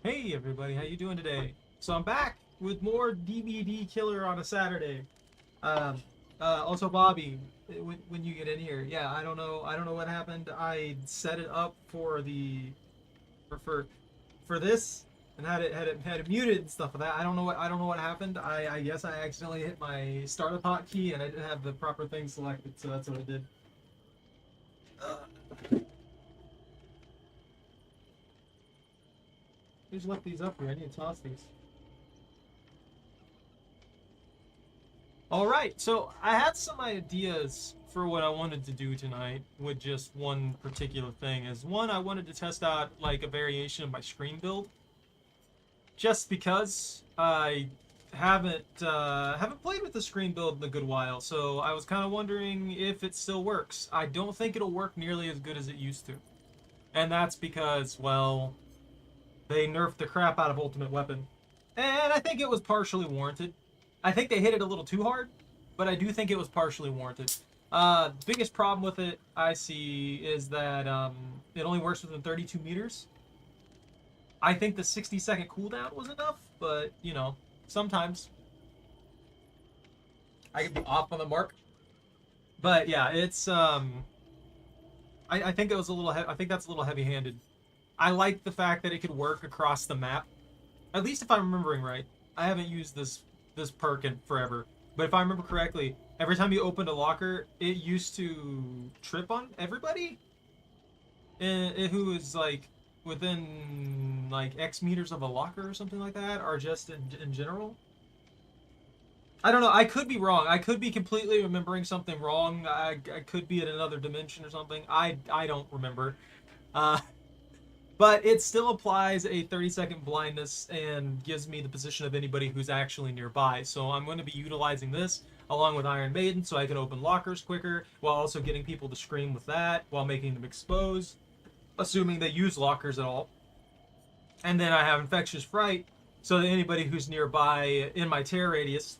Hey everybody, how you doing today? So I'm back with more DVD Killer on a Saturday. Um, also Bobby, when you get in here, yeah, I don't know what happened. I set it up for the for for, for this and had it muted and stuff like that. I don't know what happened. I guess I accidentally hit my startup hotkey and I didn't have the proper thing selected, so that's what I did. Just left these up here. I need to toss these. All right, so I had some ideas for what I wanted to do tonight with just one particular thing. As one, I wanted to test out like a variation of my screen build, just because I haven't played with the screen build in a good while. So I was kind of wondering if it still works. I don't think it'll work nearly as good as it used to, and that's because, well, they nerfed the crap out of Ultimate Weapon, and I think it was partially warranted. I think they hit it a little too hard, but I do think it was partially warranted. Biggest problem with it I see is that it only works within 32 meters. I think the 60-second cooldown was enough, but you know, sometimes I can be off on the mark. But yeah, it's I think it was a little. I think that's a little heavy-handed. I like the fact that it could work across the map. At least if I'm remembering right. I haven't used this perk in forever, but if I remember correctly, every time you opened a locker, it used to trip on everybody, who is like within like X meters of a locker or something like that, or just in general. I don't know. I could be wrong. I could be completely remembering something wrong. I could be in another dimension or something. I don't remember. Uh, but it still applies a 30-second blindness and gives me the position of anybody who's actually nearby. So I'm going to be utilizing this along with Iron Maiden so I can open lockers quicker while also getting people to scream with that while making them expose, assuming they use lockers at all. And then I have Infectious Fright so that anybody who's nearby in my terror radius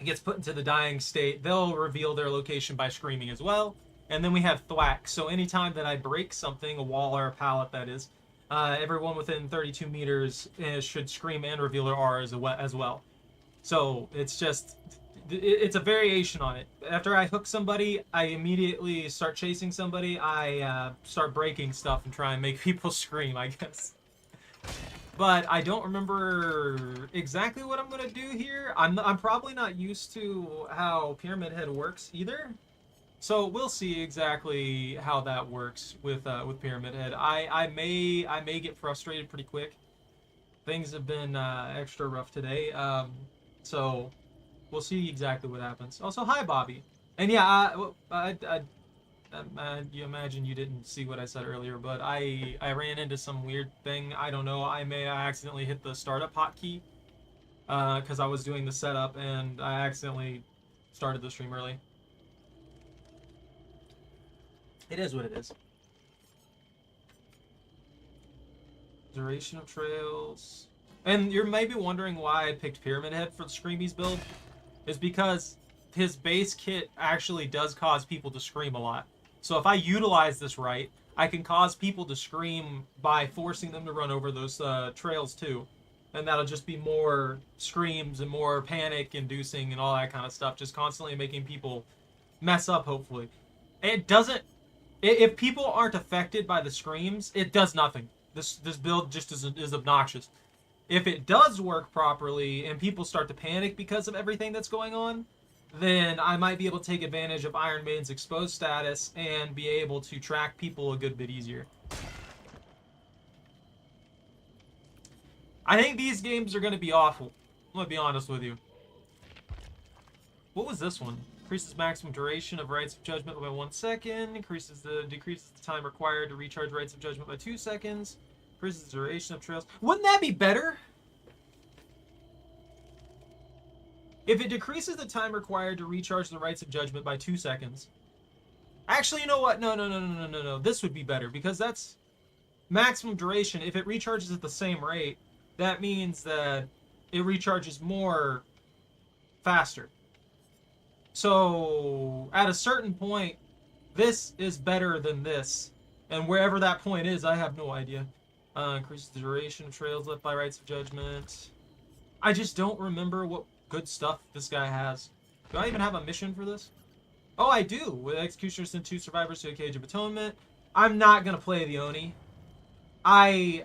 gets put into the dying state. They'll reveal their location by screaming as well. And then we have thwack. So anytime that I break something, a wall or a pallet, that is, everyone within 32 meters should scream and reveal their R as well. So it's just, it's a variation on it. After I hook somebody, I immediately start chasing somebody. I start breaking stuff and try and make people scream, I guess. But I don't remember exactly what I'm gonna do here. I'm probably not used to how Pyramid Head works either. So we'll see exactly how that works with Pyramid Head. I may get frustrated pretty quick. Things have been extra rough today. So we'll see exactly what happens. Also, hi Bobby. And yeah, you imagine you didn't see what I said earlier, but I ran into some weird thing. I don't know. I accidentally hit the startup hotkey because I was doing the setup and I accidentally started the stream early. It is what it is. Duration of trails. And you're maybe wondering why I picked Pyramid Head for the Screamies build. Is because his base kit actually does cause people to scream a lot. So if I utilize this right, I can cause people to scream by forcing them to run over those trails too. And that'll just be more screams and more panic inducing and all that kind of stuff. Just constantly making people mess up, hopefully. It doesn't if people aren't affected by the screams, it does nothing. This build just is obnoxious. If it does work properly and people start to panic because of everything that's going on, then I might be able to take advantage of Iron Maiden's exposed status and be able to track people a good bit easier. I think these games are going to be awful. I'm going to be honest with you. What was this one? Increases maximum duration of Rites of Judgment by 1 second. Decreases the time required to recharge Rites of Judgment by 2 seconds. Increases the duration of trails. Wouldn't that be better? If it decreases the time required to recharge the Rites of Judgment by 2 seconds. Actually, you know what? No. This would be better because that's maximum duration. If it recharges at the same rate, that means that it recharges more faster. So at a certain point, this is better than this. And wherever that point is, I have no idea. Increases the duration of trails left by rights of judgment. I just don't remember what good stuff this guy has. Do I even have a mission for this? Oh, I do. With Executioner send 2 survivors to a Cage of Atonement. I'm not going to play the Oni. I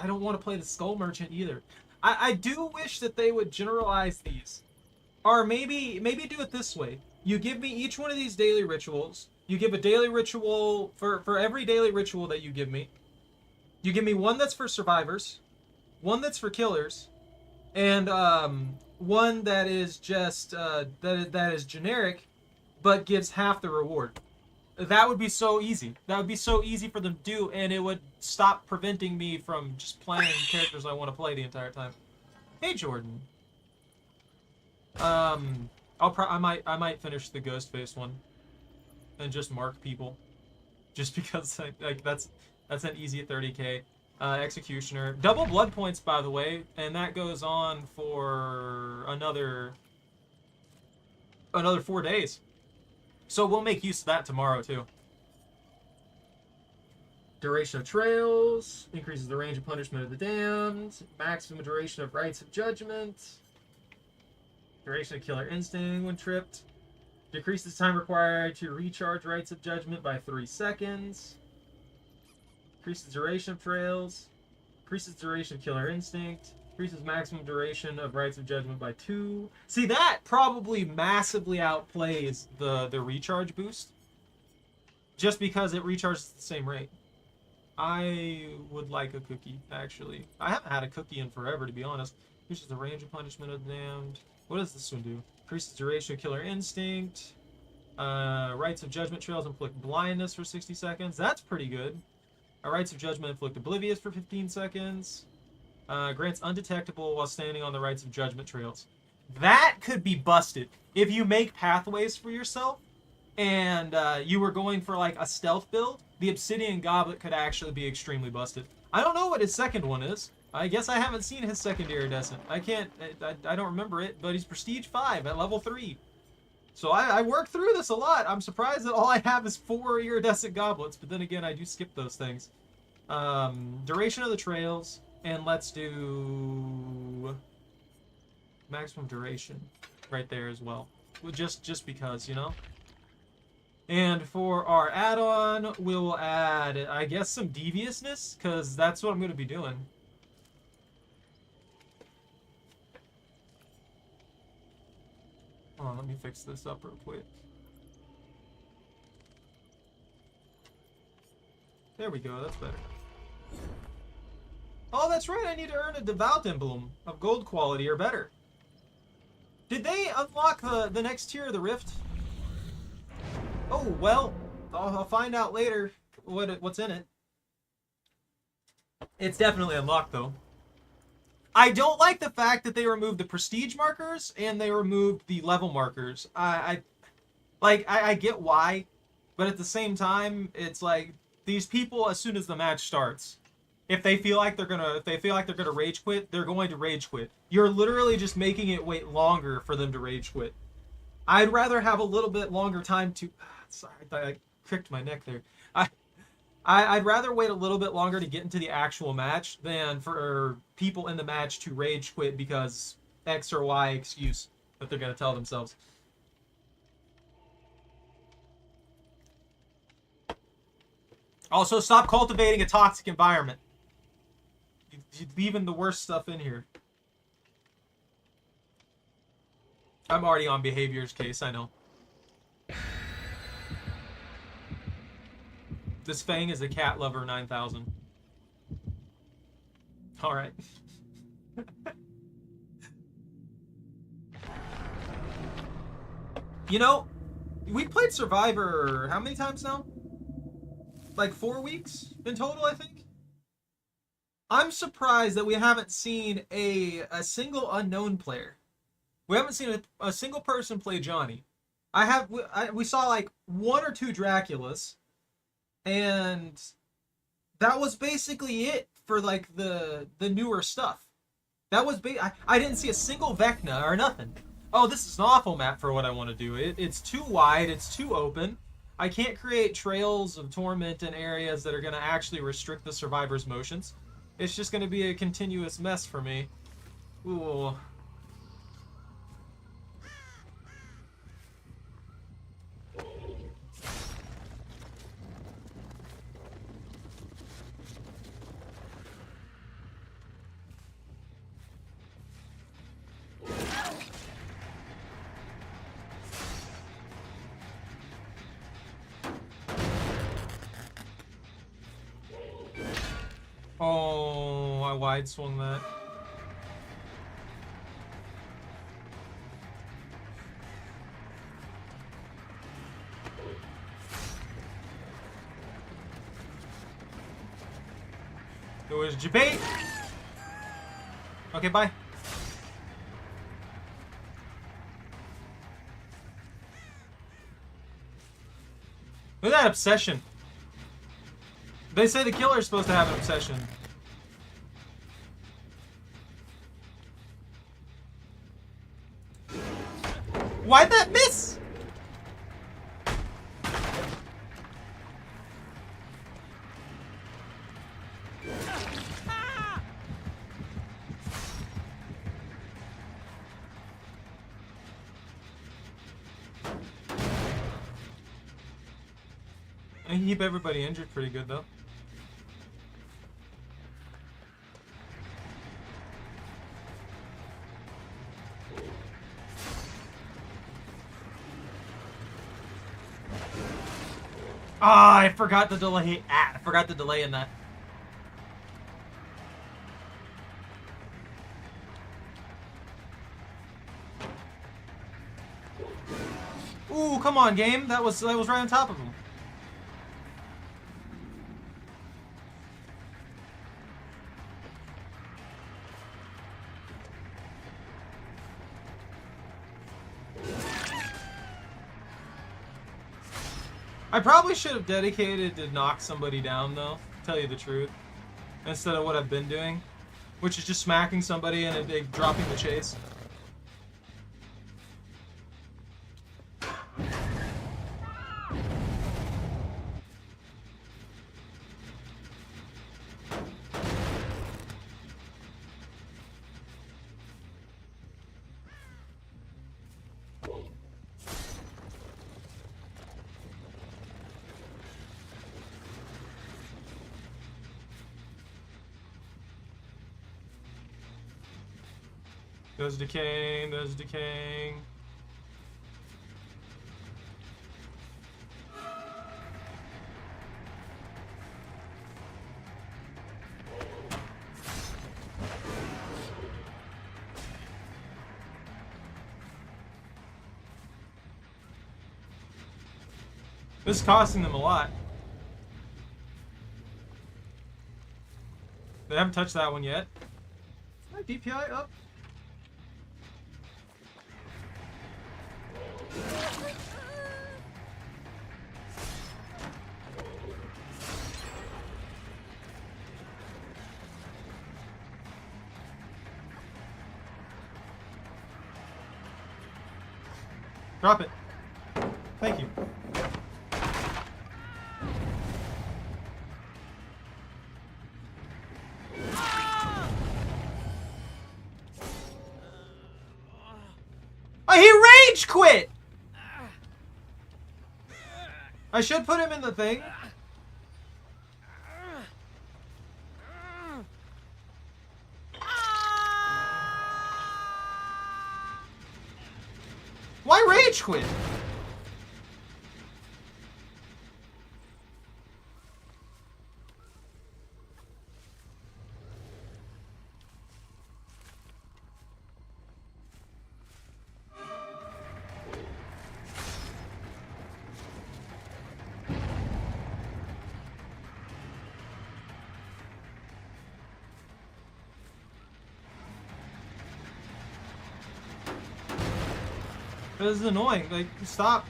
don't want to play the Skull Merchant either. I do wish that they would generalize these. Or maybe do it this way. You give me each one of these daily rituals. You give a daily ritual for every daily ritual that you give me. You give me one that's for survivors, one that's for killers, and one that is just that is generic, but gives half the reward. That would be so easy. That would be so easy for them to do, and it would stop preventing me from just playing characters I want to play the entire time. Hey, Jordan. I might finish the Ghostface one, and just mark people, just because like that's an easy 30k. Executioner, double blood points, by the way, and that goes on for another 4 days. So we'll make use of that tomorrow, too. Duration of trails. Increases the range of punishment of the damned. Maximum duration of rights of judgment. Duration of killer instinct when tripped. Decreases time required to recharge rights of judgment by 3 seconds. Increases duration of trails. Increases duration of killer instinct. Increases maximum duration of rights of judgment by 2. See, that probably massively outplays the recharge boost. Just because it recharges at the same rate. I would like a cookie, actually. I haven't had a cookie in forever, to be honest. Increases the range of punishment of the damned. What does this one do? Increases duration of killer instinct. Rights of judgment trails inflict blindness for 60 seconds. That's pretty good. Rights of judgment inflict oblivious for 15 seconds. Grants undetectable while standing on the rights of judgment trails. That could be busted. If you make pathways for yourself and you were going for like a stealth build, the Obsidian Goblet could actually be extremely busted. I don't know what his second one is. I guess I haven't seen his second iridescent. I don't remember it, but he's Prestige 5 at level 3. So I worked through this a lot. I'm surprised that all I have is 4 iridescent goblets, but then again, I do skip those things. Duration of the trails. And let's do maximum duration right there as well. Just because, you know. And for our add-on, we'll add, I guess, some deviousness, because that's what I'm going to be doing. Hold on, let me fix this up real quick. There we go, that's better. Oh, that's right, I need to earn a Devout Emblem of gold quality or better. Did they unlock the next tier of the Rift? Oh, well, I'll find out later what's in it. It's definitely unlocked, though. I don't like the fact that they removed the prestige markers and they removed the level markers. I get why, but at the same time, it's like these people, as soon as the match starts, if they feel like they're gonna rage quit, they're going to rage quit. You're literally just making it wait longer for them to rage quit. I'd rather have a little bit longer time to. Sorry, I cricked my neck there. I'd rather wait a little bit longer to get into the actual match than for people in the match to rage quit because X or Y excuse that they're gonna tell themselves. Also, stop cultivating a toxic environment. You're leaving the worst stuff in here. I'm already on behavior's case, I know. This Fang is a cat lover 9000. Alright. You know, we played Survivor how many times now? Like 4 weeks in total, I think? I'm surprised that we haven't seen a single unknown player. We haven't seen a single person play Johnny. We saw like 1 or 2 Draculas, and that was basically it for like the newer stuff. That was I didn't see a single Vecna or nothing. Oh, this is an awful map for what I want to do. It's too wide, it's too open. I can't create trails of torment in areas that are going to actually restrict the survivor's motions. It's just gonna be a continuous mess for me. Ooh. Oh, I wide swung that. It was debate. Okay, bye. Look at that obsession. They say the killer is supposed to have an obsession. Why'd that miss? I can keep everybody injured pretty good though. Ah, I forgot the delay. I forgot the delay in that. Ooh, come on, game. That was right on top of him. I probably should have dedicated to knock somebody down, though, to tell you the truth, instead of what I've been doing, which is just smacking somebody and dropping the chase. There's decaying, there's decaying. This is costing them a lot. They haven't touched that one yet. My DPI up. Drop it. Thank you. Oh, he rage quit! I should put him in the thing. Why rage quit? This is annoying. Like, stop.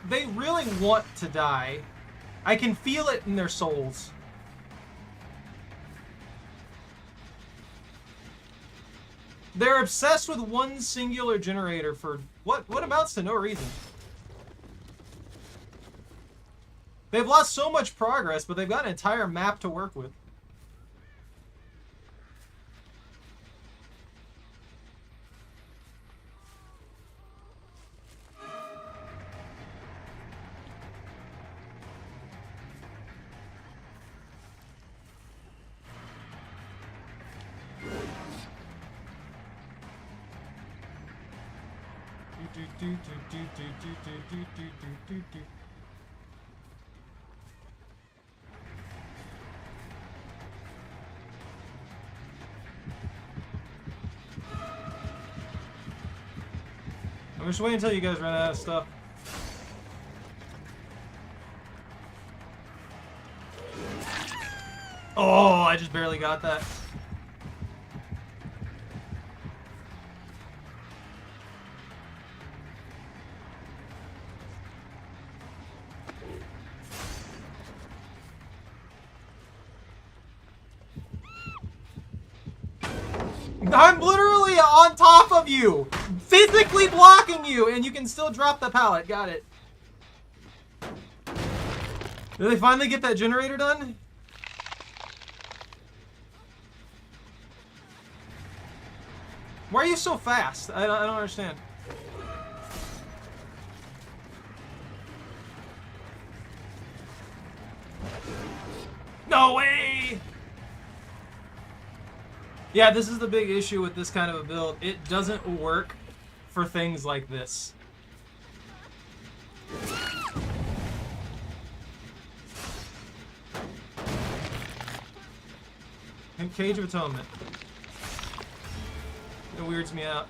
They really want to die. I can feel it in their souls. They're obsessed with one singular generator for what amounts to no reason. They've lost so much progress, but they've got an entire map to work with. I'm just waiting until you guys run out of stuff. Oh, I just barely got that. I'm literally on top of you, physically blocking you, and you can still drop the pallet. Got it. Did they finally get that generator done? Why are you so fast? I don't understand. No way! Yeah, this is the big issue with this kind of a build. It doesn't work for things like this. And Cage of Atonement. It weirds me out.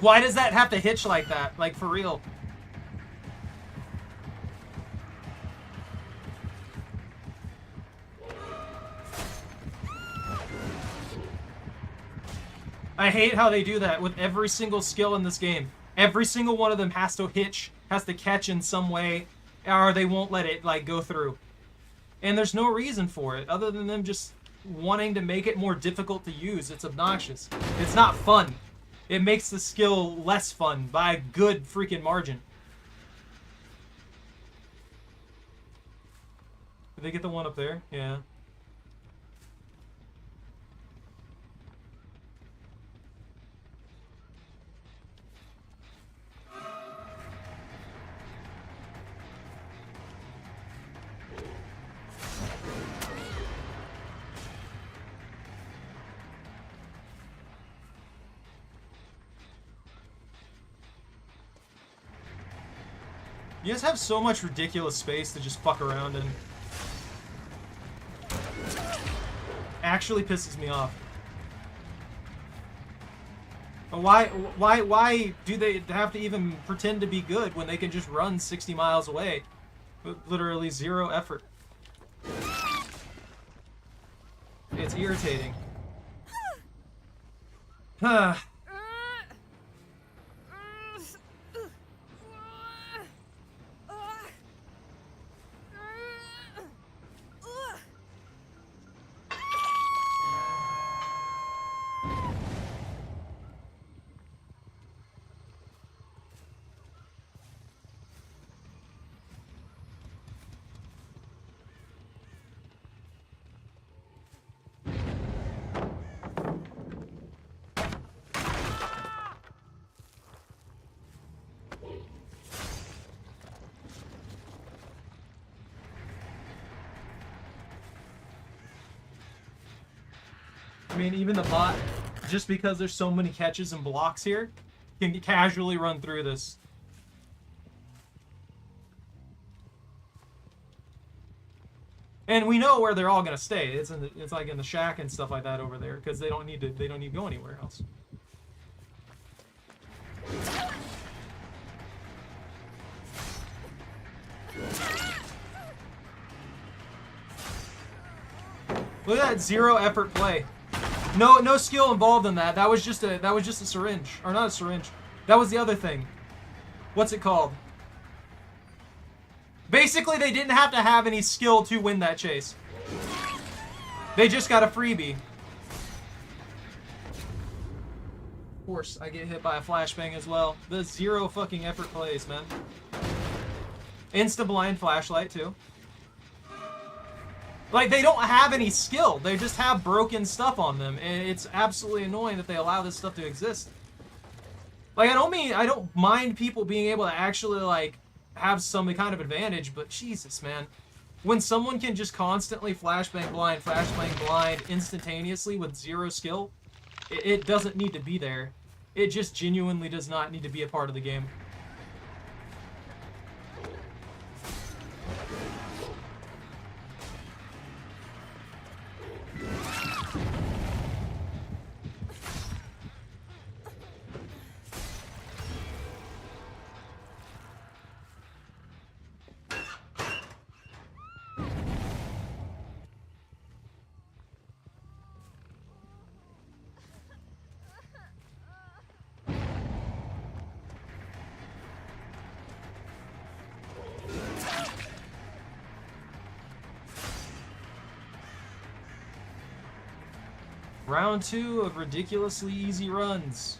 Why does that have to hitch like that? Like, for real. I hate how they do that with every single skill in this game. Every single one of them has to hitch, has to catch in some way, or they won't let it, like, go through. And there's no reason for it, other than them just wanting to make it more difficult to use. It's obnoxious. It's not fun. It makes the skill less fun by a good freaking margin. Did they get the one up there? Yeah. You guys have so much ridiculous space to just fuck around in. Actually pisses me off. Why do they have to even pretend to be good when they can just run 60 miles away with literally zero effort? It's irritating. Huh. I mean, even the bot, just because there's so many catches and blocks here, can casually run through this. And we know where they're all gonna stay. It's like in the shack and stuff like that over there, because they don't need to go anywhere else. Look at that zero effort play. No skill involved in that. That was just a syringe, or not a syringe. That was the other thing. what's it called? Basically, they didn't have to have any skill to win that chase. They just got a freebie. Of course, I get hit by a flashbang as well. The zero fucking effort plays, man. Insta-blind flashlight, too. Like, they don't have any skill. They just have broken stuff on them. And it's absolutely annoying that they allow this stuff to exist. Like, I don't mind people being able to actually, like, have some kind of advantage, but Jesus, man. When someone can just constantly flashbang blind instantaneously with zero skill, it doesn't need to be there. It just genuinely does not need to be a part of the game. Round 2 of ridiculously easy runs.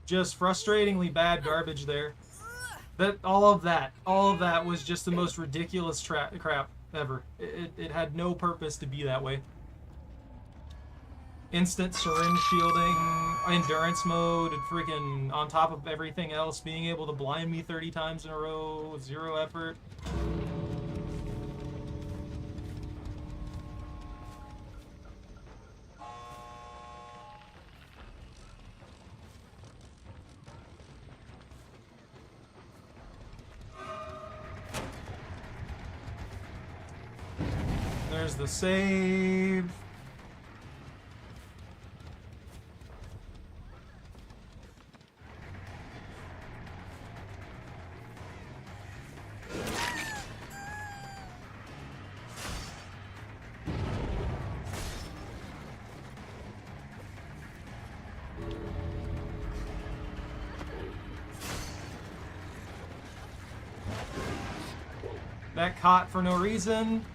Just frustratingly bad garbage there. All of that was just the most ridiculous crap ever. It had no purpose to be that way. Instant syringe shielding, endurance mode, freaking on top of everything else, being able to blind me 30 times in a row, zero effort. There's the save. That caught for no reason.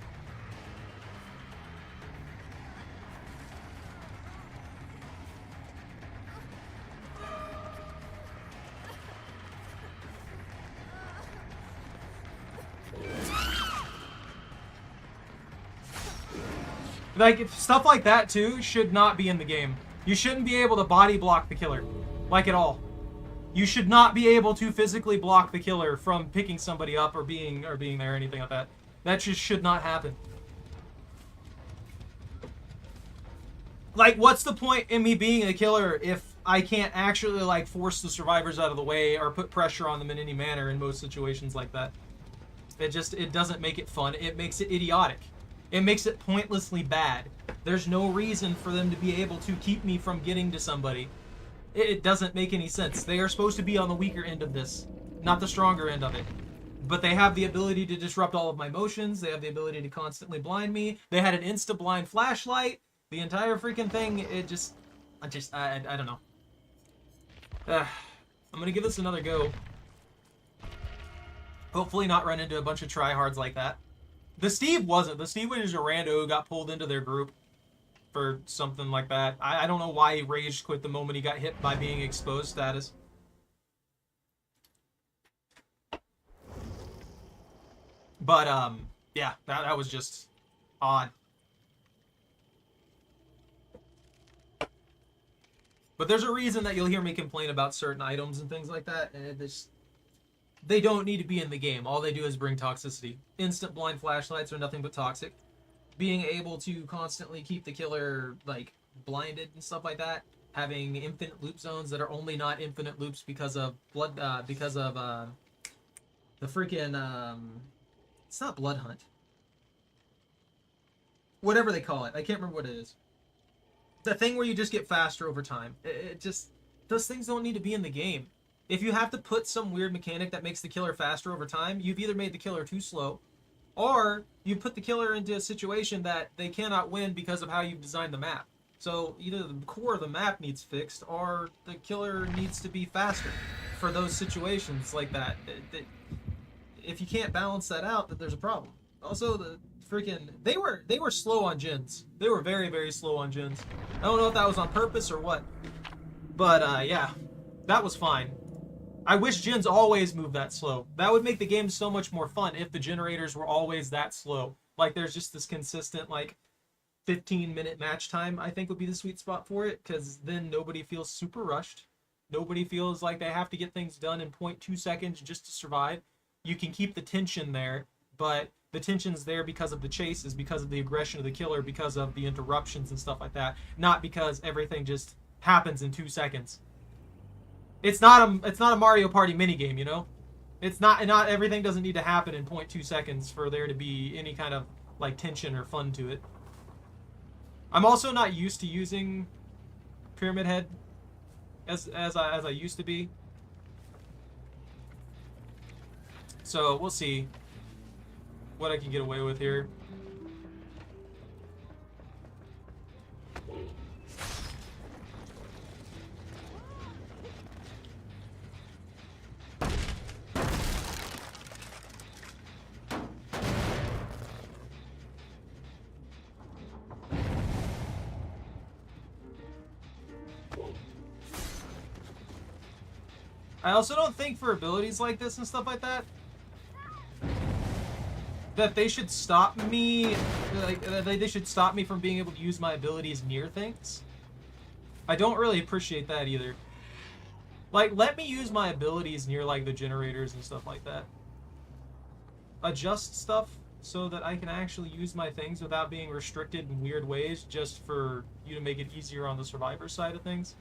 Like, stuff like that, too, should not be in the game. You shouldn't be able to body block the killer. Like, at all. You should not be able to physically block the killer from picking somebody up or being there or anything like that. That just should not happen. Like, what's the point in me being a killer if I can't actually, like, force the survivors out of the way or put pressure on them in any manner in most situations like that? It doesn't make it fun. It makes it idiotic. It makes it pointlessly bad. There's no reason for them to be able to keep me from getting to somebody. It doesn't make any sense. They are supposed to be on the weaker end of this, not the stronger end of it. But they have the ability to disrupt all of my motions. They have the ability to constantly blind me. They had an insta-blind flashlight. The entire freaking thing, I don't know. I'm gonna give this another go. Hopefully not run into a bunch of tryhards like that. The Steve wasn't. The Steve was just a rando who got pulled into their group for something like that. I don't know why he rage quit the moment he got hit by being exposed status. But, yeah, that was just odd. But there's a reason that you'll hear me complain about certain items and things like that, and they don't need to be in the game. All they do is bring toxicity. Instant blind flashlights are nothing but toxic. Being able to constantly keep the killer, like, blinded and stuff like that having infinite loop zones that are only not infinite loops because of the freaking it's not blood hunt. Whatever they call it, I can't remember what it is. The thing where you just get faster over time. It just, those things don't need to be in the game. If you have to put some weird mechanic that makes the killer faster over time, you've either made the killer too slow, or you put the killer into a situation that they cannot win because of how you've designed the map. So either the core of the map needs fixed, or the killer needs to be faster for those situations like that. If you can't balance that out, then there's a problem. Also, the freaking they were slow on gens. They were very, very slow on gens. I don't know if that was on purpose or what, but yeah, that was fine. I wish gens always moved that slow. That would make the game so much more fun if the generators were always that slow. Like, there's just this consistent, like, 15-minute match time, I think would be the sweet spot for it, because then nobody feels super rushed. Nobody feels like they have to get things done in 0.2 seconds just to survive. You can keep the tension there, but the tension's there because of the chases, because of the aggression of the killer, because of the interruptions and stuff like that, not because everything just happens in 2 seconds. It's not a Mario Party minigame, you know? It's not everything doesn't need to happen in 0.2 seconds for there to be any kind of like tension or fun to it. I'm also not used to using Pyramid Head as I used to be. So we'll see what I can get away with here. I also don't think for abilities like this and stuff like that, that they should stop me, like, they should stop me from being able to use my abilities near things. I don't really appreciate that either. Like, let me use my abilities near, like, the generators and stuff like that. Adjust stuff so that I can actually use my things without being restricted in weird ways just for you to make it easier on the survivor side of things.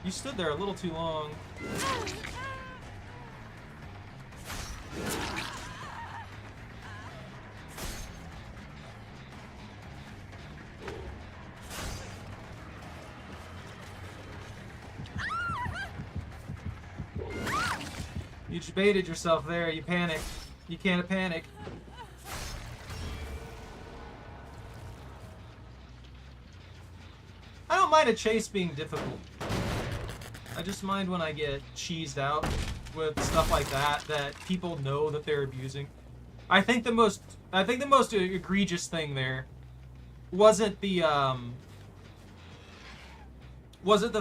You stood there a little too long. You just baited yourself there. You panicked. You can't panic. I don't mind a chase being difficult. I just mind when I get cheesed out with stuff like that people know that they're abusing. I think the most egregious thing there wasn't the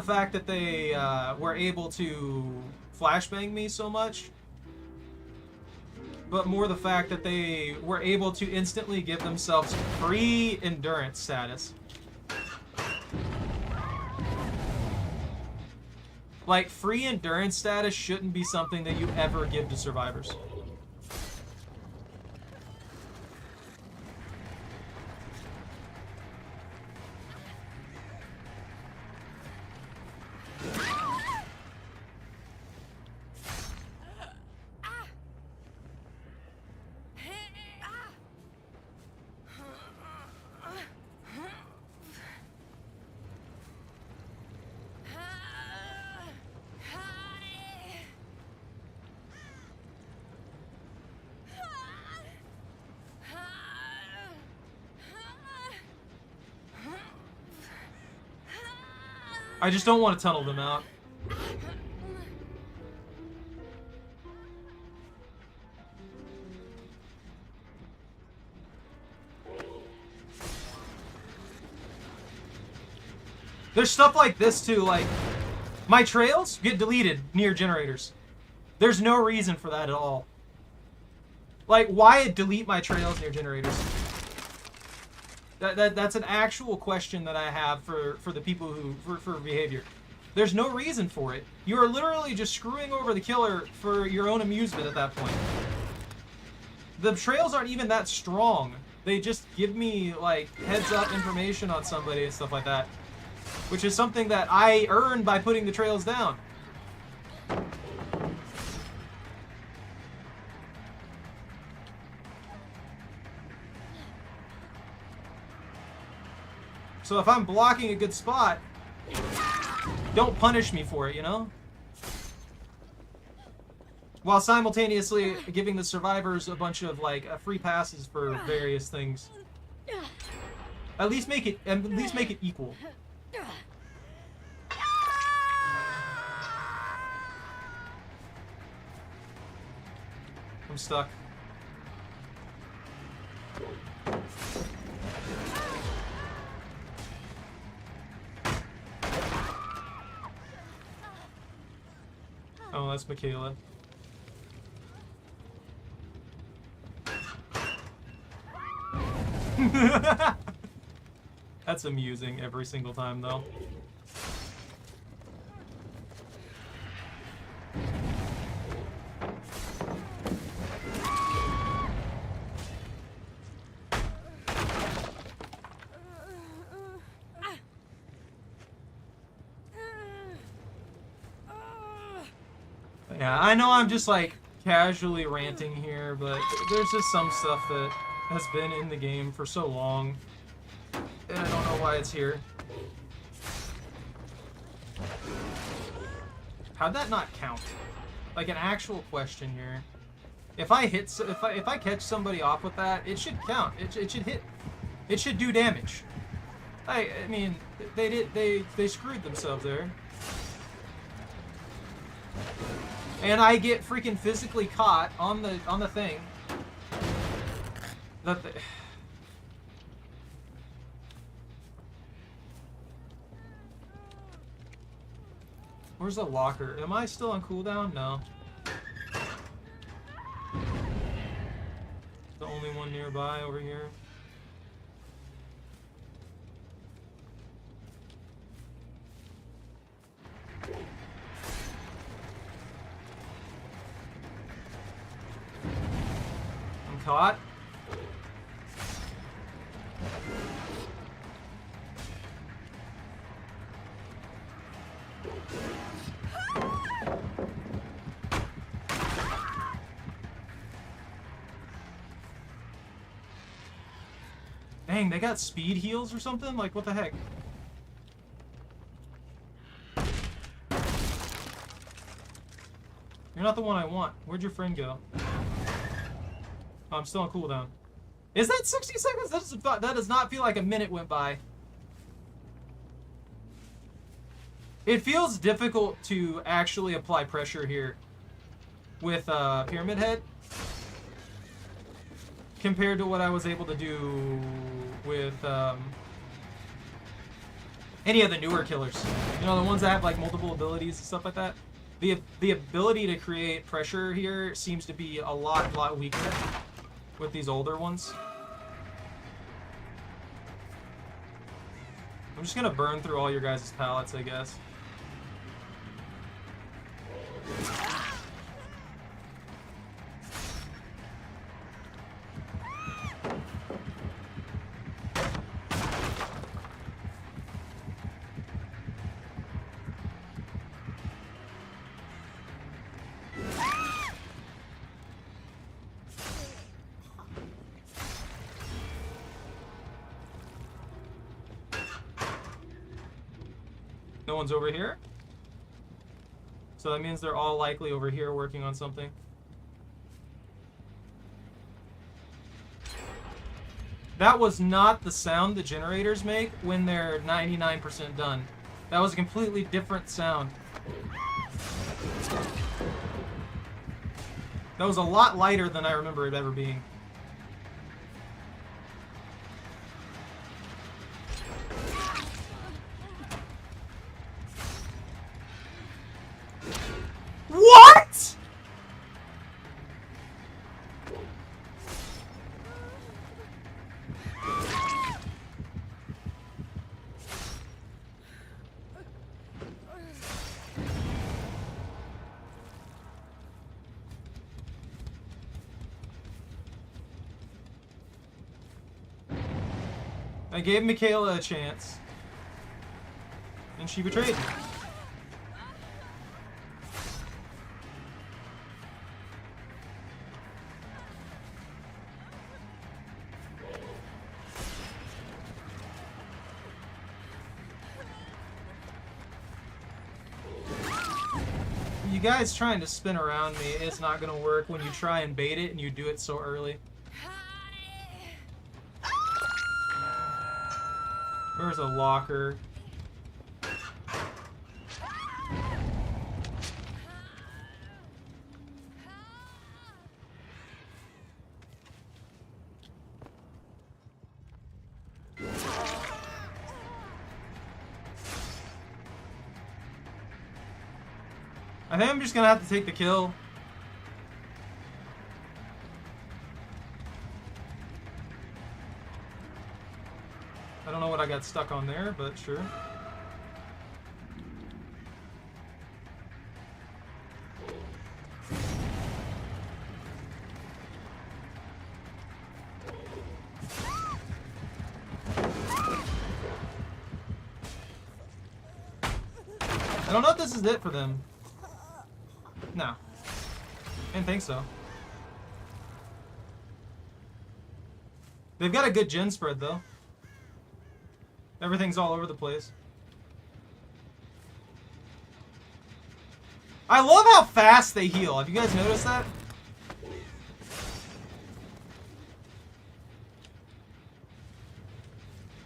fact that they were able to flashbang me so much, but more the fact that they were able to instantly give themselves free endurance status. Like, free endurance status shouldn't be something that you ever give to survivors. I just don't want to tunnel them out. There's stuff like this too, like my trails get deleted near generators. There's no reason for that at all. Like, why delete my trails near generators? That's an actual question that I have for the people who for behavior. There's no reason for it. You are literally just screwing over the killer for your own amusement at that point. The trails aren't even that strong They just give me, like, heads-up information on somebody and stuff like that. Which is something that I earned by putting the trails down. So if I'm blocking a good spot, don't punish me for it, you know? While simultaneously giving the survivors a bunch of, like, free passes for various things. At least make it equal. I'm stuck. Oh, that's Michaela. That's amusing every single time, though. Yeah, I know I'm just like casually ranting here, but there's just some stuff that has been in the game for so long, and I don't know why it's here. How'd that not count? Like an actual question here. If I catch somebody off with that, it should count. It should hit. It should do damage. I mean, they screwed themselves there. And I get freaking physically caught on the thing. Where's the locker? Am I still on cooldown? No. The only one nearby over here. I'm caught. Dang, they got speed heals or something? Like, what the heck? You're not the one I want. Where'd your friend go? Oh, I'm still on cooldown. Is that 60 seconds? That does not feel like a minute went by. It feels difficult to actually apply pressure here with Pyramid Head compared to what I was able to do with any of the newer killers. You know, the ones that have like multiple abilities and stuff like that. The ability to create pressure here seems to be a lot weaker with these older ones. I'm just gonna burn through all your guys' pallets, I guess. No one's over here? So that means they're all likely over here working on something. That was not the sound the generators make when they're 99% done. That was a completely different sound. That was a lot lighter than I remember it ever being. What?! I gave Michaela a chance. And she betrayed me. You guys trying to spin around me, it's not gonna work when you try and bait it and you do it so early. There's a locker. I think I'm just gonna have to take the kill. I don't know what I got stuck on there, but sure. I don't know if this is it for them. No. Didn't think so. They've got a good gen spread, though. Everything's all over the place. I love how fast they heal. Have you guys noticed that?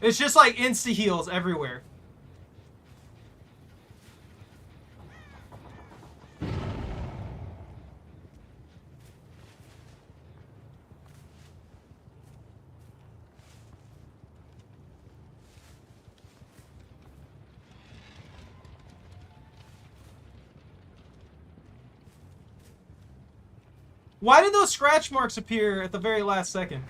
It's just like insta-heals everywhere. Why did those scratch marks appear at the very last second?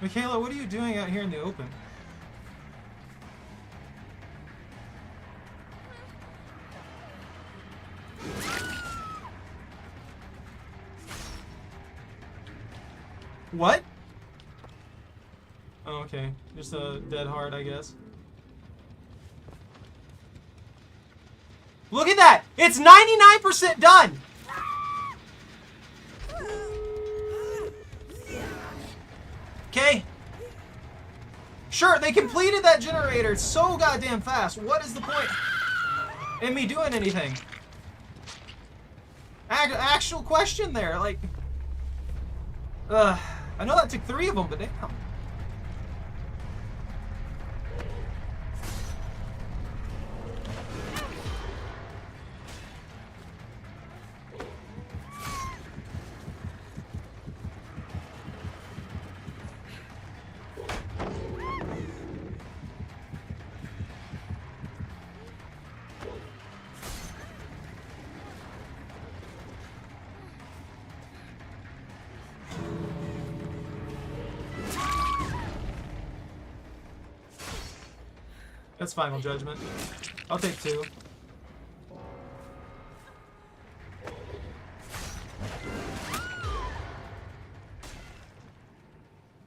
Michaela, what are you doing out here in the open? What? Oh, okay. Just a dead heart, I guess. Look at that! It's 99% done! Okay. Sure, they completed that generator so goddamn fast. What is the point in me doing anything? Actual question there, like... I know that took 3 of them, but damn. That's final judgment. I'll take 2.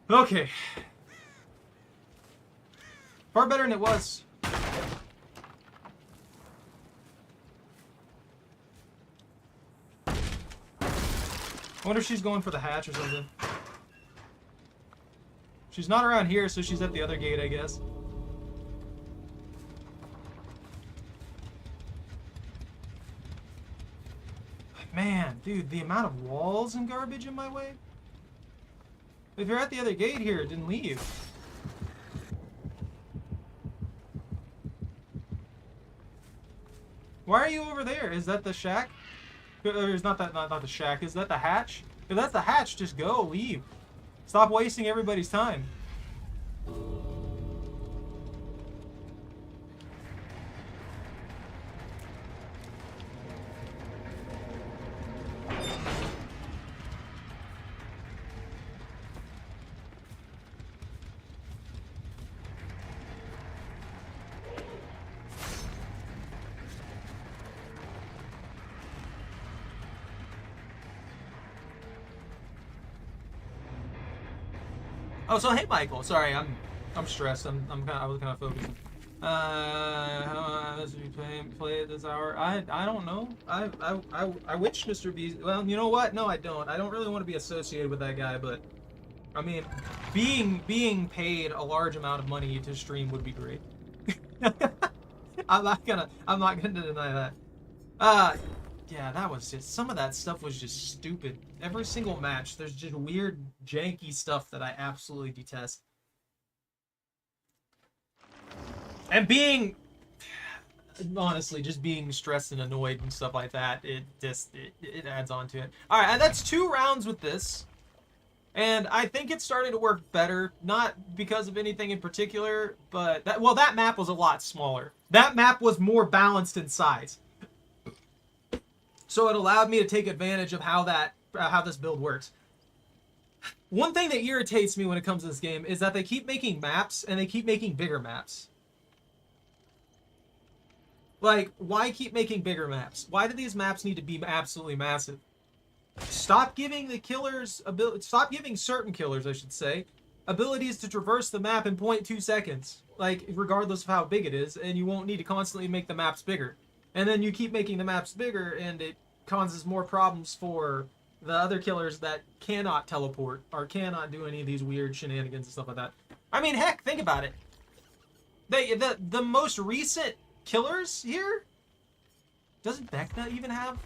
Okay. Far better than it was. I wonder if she's going for the hatch or something. She's not around here, so she's at the other gate, I guess. Man, dude, the amount of walls and garbage in my way. If you're at the other gate here, it didn't leave. Why are you over there? Is that the shack? Or is not the shack? Is that the hatch? If that's the hatch, just go, leave. Stop wasting everybody's time. Oh, so hey, Michael. Sorry, I'm stressed. I was kind of focused. How much do you play at this hour? I don't know. I wish Mr. B. Well, you know what? No, I don't. I don't really want to be associated with that guy, but I mean, being paid a large amount of money to stream would be great. I'm not gonna deny that. Yeah, that was just, some of that stuff was just stupid. Every single match, there's just weird, janky stuff that I absolutely detest. And honestly, just being stressed and annoyed and stuff like that, it adds on to it. All right, that's 2 rounds with this. And I think it's starting to work better, not because of anything in particular, but that map was a lot smaller. That map was more balanced in size. So it allowed me to take advantage of how this build works. One thing that irritates me when it comes to this game is that they keep making maps and they keep making bigger maps. Like, why keep making bigger maps? Why do these maps need to be absolutely massive? Stop giving certain killers, I should say, abilities to traverse the map in 0.2 seconds. Like, regardless of how big it is, and you won't need to constantly make the maps bigger. And then you keep making the maps bigger, and it causes more problems for the other killers that cannot teleport, or cannot do any of these weird shenanigans and stuff like that. I mean, heck, think about it. The most recent killers here? Doesn't Vecna even have?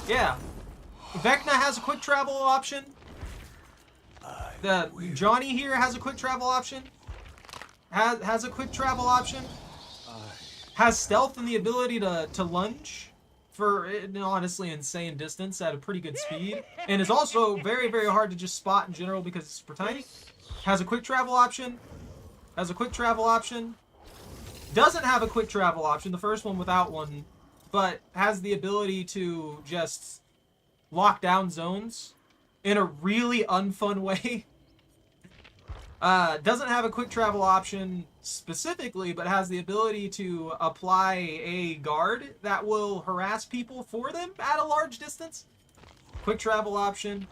Yeah. Vecna has a quick travel option. The Johnny here has a quick travel option. Has a quick travel option. Has stealth and the ability to lunge for an honestly insane distance at a pretty good speed. And is also very, very hard to just spot in general because it's super tiny. Has a quick travel option. Has a quick travel option. Doesn't have a quick travel option, the first one without one, but has the ability to just lock down zones in a really unfun way. Doesn't have a quick travel option specifically, but has the ability to apply a guard that will harass people for them at a large distance. Quick travel option.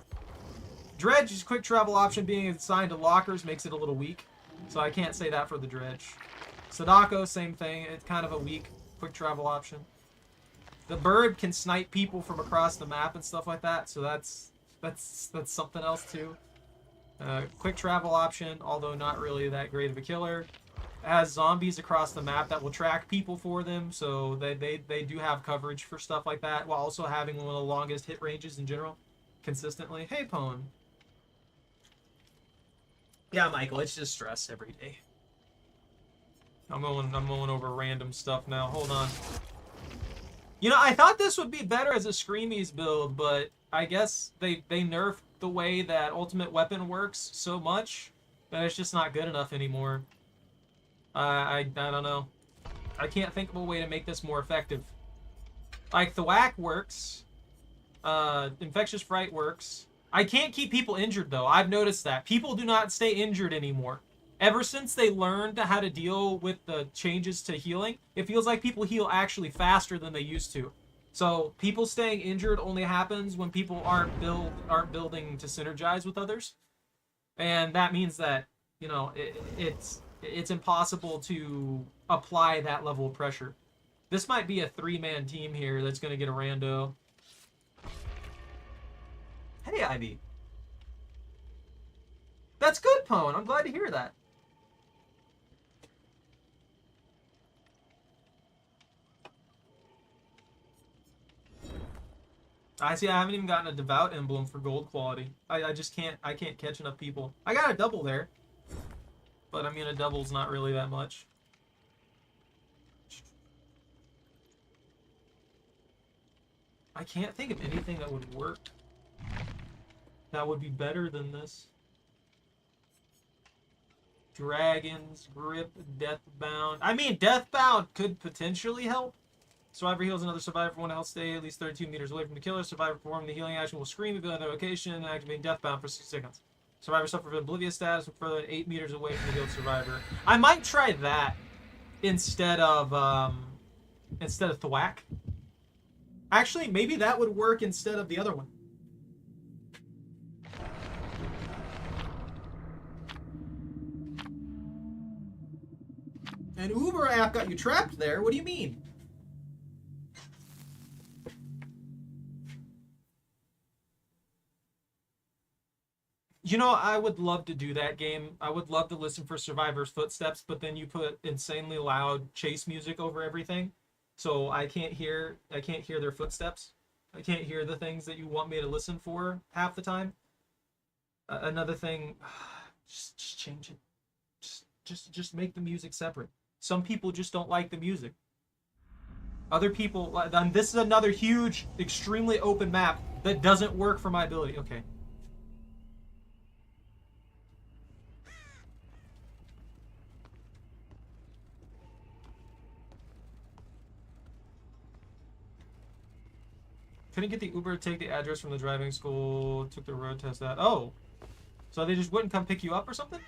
Dredge's quick travel option being assigned to lockers makes it a little weak, so I can't say that for the Dredge. Sadako, same thing. It's kind of a weak quick travel option. The bird can snipe people from across the map and stuff like that, so that's something else too. Quick travel option, although not really that great of a killer. It has zombies across the map that will track people for them, so they do have coverage for stuff like that, while also having one of the longest hit ranges in general, consistently. Hey, Pwn. Yeah, Michael, it's just stress every day. I'm going over random stuff now. Hold on. You know, I thought this would be better as a Screamies build, but I guess they nerfed the way that Ultimate Weapon works so much that it's just not good enough anymore. I don't know. I can't think of a way to make this more effective. Like, Thwack works. Infectious Fright works. I can't keep people injured, though. I've noticed that. People do not stay injured anymore. Ever since they learned how to deal with the changes to healing, it feels like people heal actually faster than they used to. So people staying injured only happens when people aren't building to synergize with others, and that means that, you know, it's impossible to apply that level of pressure. This might be a 3-man team here that's gonna get a rando. Hey, Ivy. That's good, Pwn. I'm glad to hear that. I see. I haven't even gotten a devout emblem for gold quality. I just can't. I can't catch enough people. I got a double there, but I mean, a double's not really that much. I can't think of anything that would work. That would be better than this. Dragons, grip, deathbound. I mean, deathbound could potentially help. Survivor heals another survivor for 1 health, stay at least 32 meters away from the killer. Survivor performing the healing action will scream if in their location and activate deathbound for 6 seconds. Survivor suffers oblivious status further than 8 meters away from the healed survivor. I might try that instead of Thwack. Actually, maybe that would work instead of the other one. An Uber app got you trapped there? What do you mean? You know, I would love to do that game. I would love to listen for survivors' footsteps, but then you put insanely loud chase music over everything, so I can't hear their footsteps. I can't hear the things that you want me to listen for half the time. Another thing, just change it. Just make the music separate. Some people just don't like the music. Other people, and this is another huge, extremely open map that doesn't work for my ability. Okay. Couldn't get the Uber to take the address from the driving school. Took the road test out. Oh. So they just wouldn't come pick you up or something?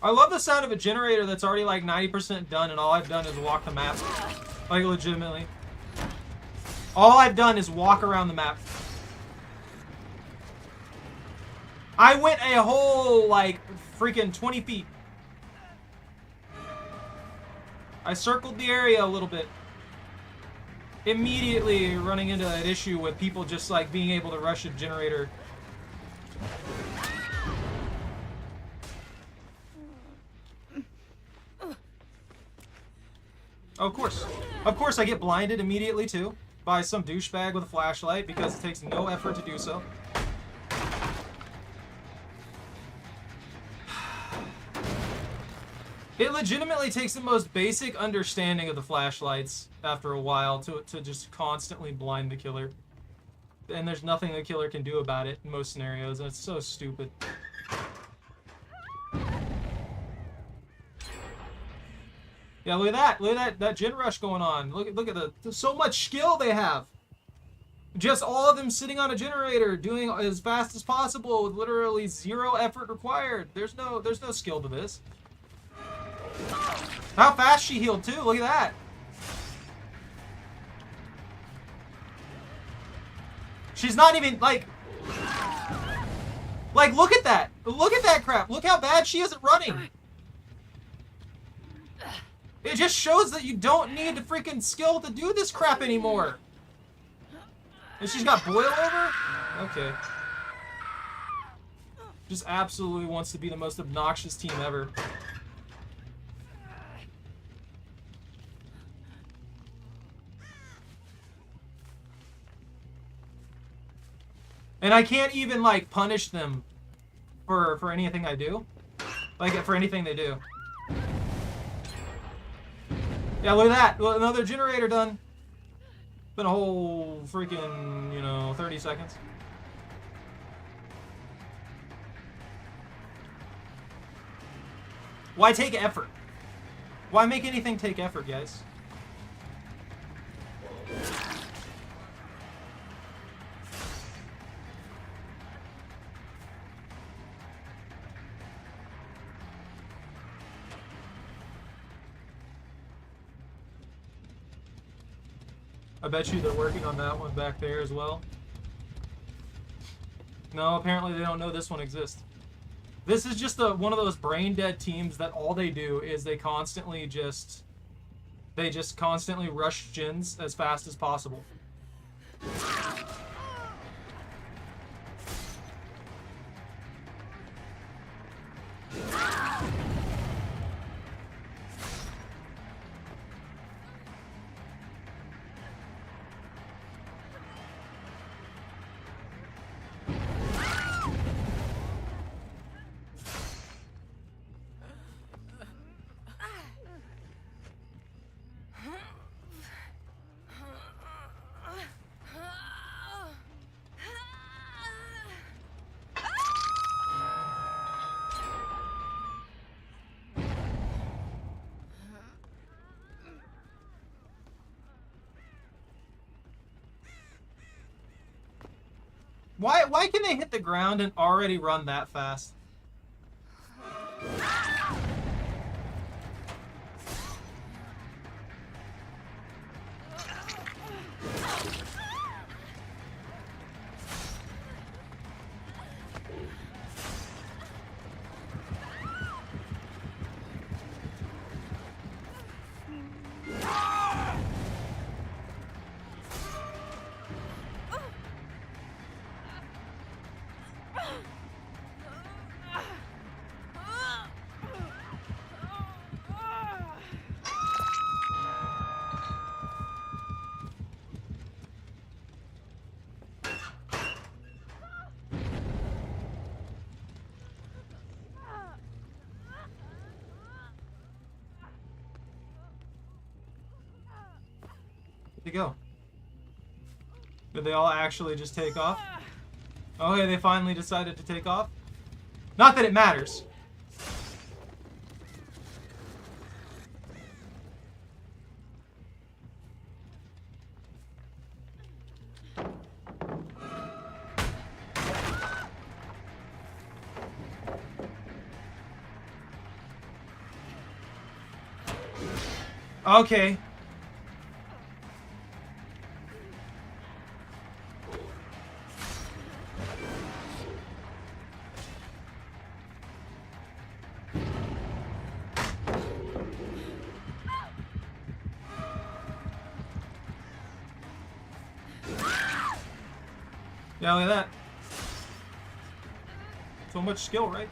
I love the sound of a generator that's already like 90% done and all I've done is walk the map. Like legitimately. All I've done is walk around the map. I went a whole, like, freaking 20 feet. I circled the area a little bit. Immediately running into an issue with people just, like, being able to rush a generator. Oh, of course. Of course I get blinded immediately, too. By some douchebag with a flashlight because it takes no effort to do so. It legitimately takes the most basic understanding of the flashlights after a while to just constantly blind the killer. And there's nothing the killer can do about it in most scenarios, and it's so stupid. Yeah, look at that. Look at that gen rush going on. Look at so much skill they have. Just all of them sitting on a generator, doing as fast as possible with literally zero effort required. There's no skill to this. How fast she healed too. Look at that. She's not even like look at that. Look at that crap. Look how bad she is at running. It just shows that you don't need the freaking skill to do this crap anymore. And she's got boil over? Okay. Just absolutely wants to be the most obnoxious team ever. And I can't even, like, punish them for anything I do. Like, for anything they do. Yeah, look at that. Another generator done. Been a whole freaking, 30 seconds. Why take effort? Why make anything take effort, guys? I bet you they're working on that one back there as well. No, apparently they don't know this one exists. This is just one of those brain dead teams that all they do is they just constantly rush gens as fast as possible. Why can they hit the ground and already run that fast? Where'd they go? Did they all actually just take off? Oh, hey, they finally decided to take off? Not that it matters. Okay. Yeah, look at that. So much skill, right?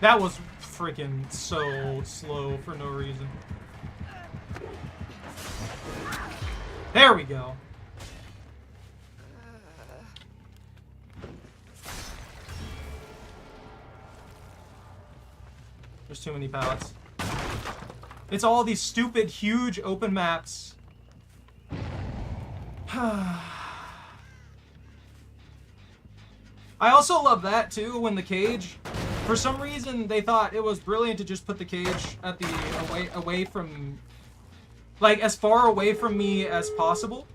That was freaking so slow for no reason. There we go. There's too many pallets. It's all these stupid, huge open maps. I also love that too, when the cage, for some reason they thought it was brilliant to just put the cage at the away from, like, as far away from me as possible.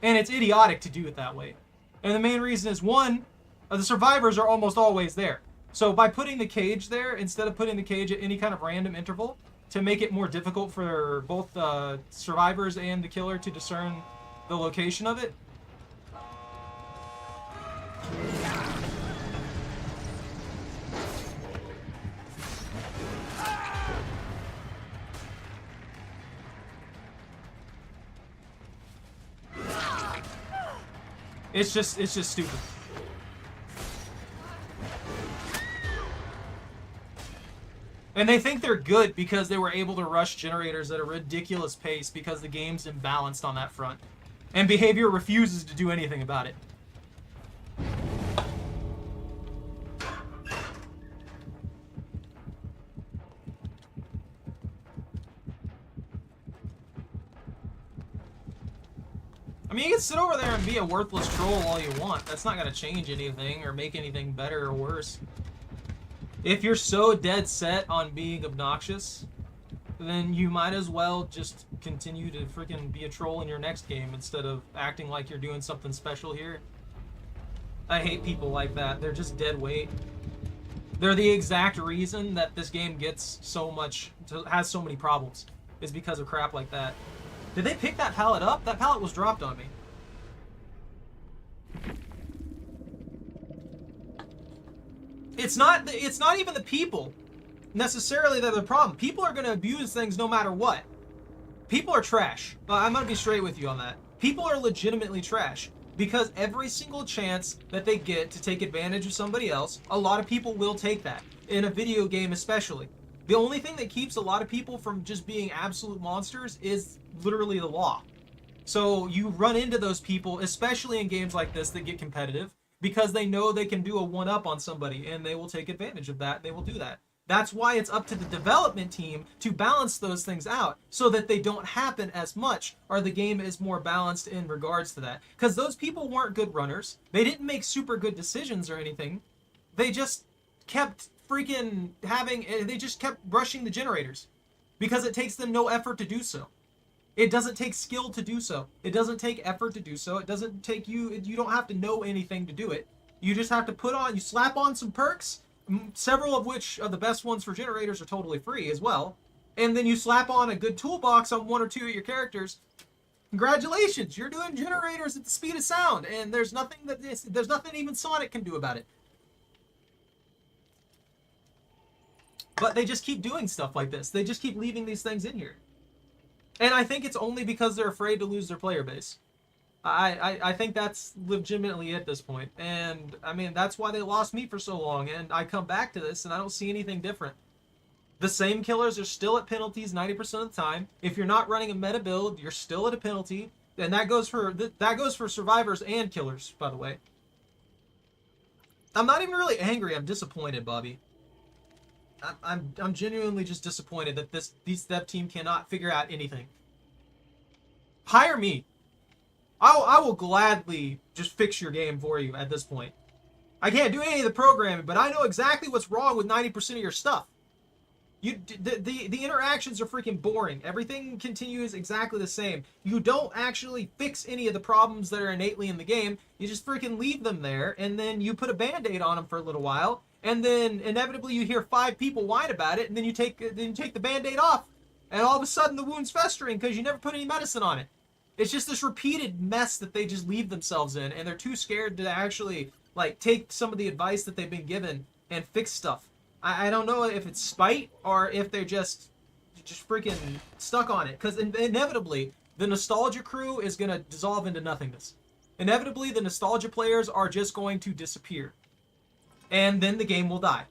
And it's idiotic to do it that way. And the main reason is, one, the survivors are almost always there. So by putting the cage there, instead of putting the cage at any kind of random interval, to make it more difficult for both survivors and the killer to discern the location of it. It's just stupid. And they think they're good because they were able to rush generators at a ridiculous pace because the game's imbalanced on that front. And behavior refuses to do anything about it. I mean, you can sit over there and be a worthless troll all you want. That's not going to change anything or make anything better or worse. If you're so dead set on being obnoxious, then you might as well just continue to freaking be a troll in your next game instead of acting like you're doing something special here. I hate people like that. They're just dead weight. They're the exact reason that this game gets so much, has so many problems, is because of crap like that. Did they pick that pallet up? That pallet was dropped on me. It's not even the people necessarily that are the problem. People are going to abuse things no matter what. People are trash. I'm going to be straight with you on that. People are legitimately trash because every single chance that they get to take advantage of somebody else, a lot of people will take that. In a video game especially. The only thing that keeps a lot of people from just being absolute monsters is literally the law. So you run into those people, especially in games like this that get competitive, because they know they can do a one-up on somebody, and they will take advantage of that. They will do that. That's why it's up to the development team to balance those things out so that they don't happen as much, or the game is more balanced in regards to that. Because those people weren't good runners. They didn't make super good decisions or anything. They just kept they just kept rushing the generators because it takes them no effort to do so. It doesn't take skill to do so. It doesn't take effort to do so. It doesn't take you don't have to know anything to do it. You just have to you slap on some perks, several of which are the best ones for generators are totally free as well. And then you slap on a good toolbox on one or two of your characters. Congratulations, you're doing generators at the speed of sound, and there's nothing even Sonic can do about it. But they just keep doing stuff like this. They just keep leaving these things in here. And I think it's only because they're afraid to lose their player base. I think that's legitimately it at this point. And, I mean, that's why they lost me for so long. And I come back to this, and I don't see anything different. The same killers are still at penalties 90% of the time. If you're not running a meta build, you're still at a penalty. And that goes for survivors and killers, by the way. I'm not even really angry. I'm disappointed, Bobby. I'm genuinely just disappointed that this dev team cannot figure out anything. Hire me. I will gladly just fix your game for you at this point. I can't do any of the programming, but I know exactly what's wrong with 90% of your stuff. The interactions are freaking boring. Everything continues exactly the same. You don't actually fix any of the problems that are innately in the game. You just freaking leave them there, and then you put a band-aid on them for a little while, and then inevitably you hear 5 people whine about it, and then you take the band-aid off, and all of a sudden the wound's festering because you never put any medicine on it. It's just this repeated mess that they just leave themselves in, and they're too scared to actually like take some of the advice that they've been given and fix stuff. I don't know if it's spite or if they're just freaking stuck on it, because inevitably the nostalgia crew is going to dissolve into nothingness. Inevitably the nostalgia players are just going to disappear, and then the game will die.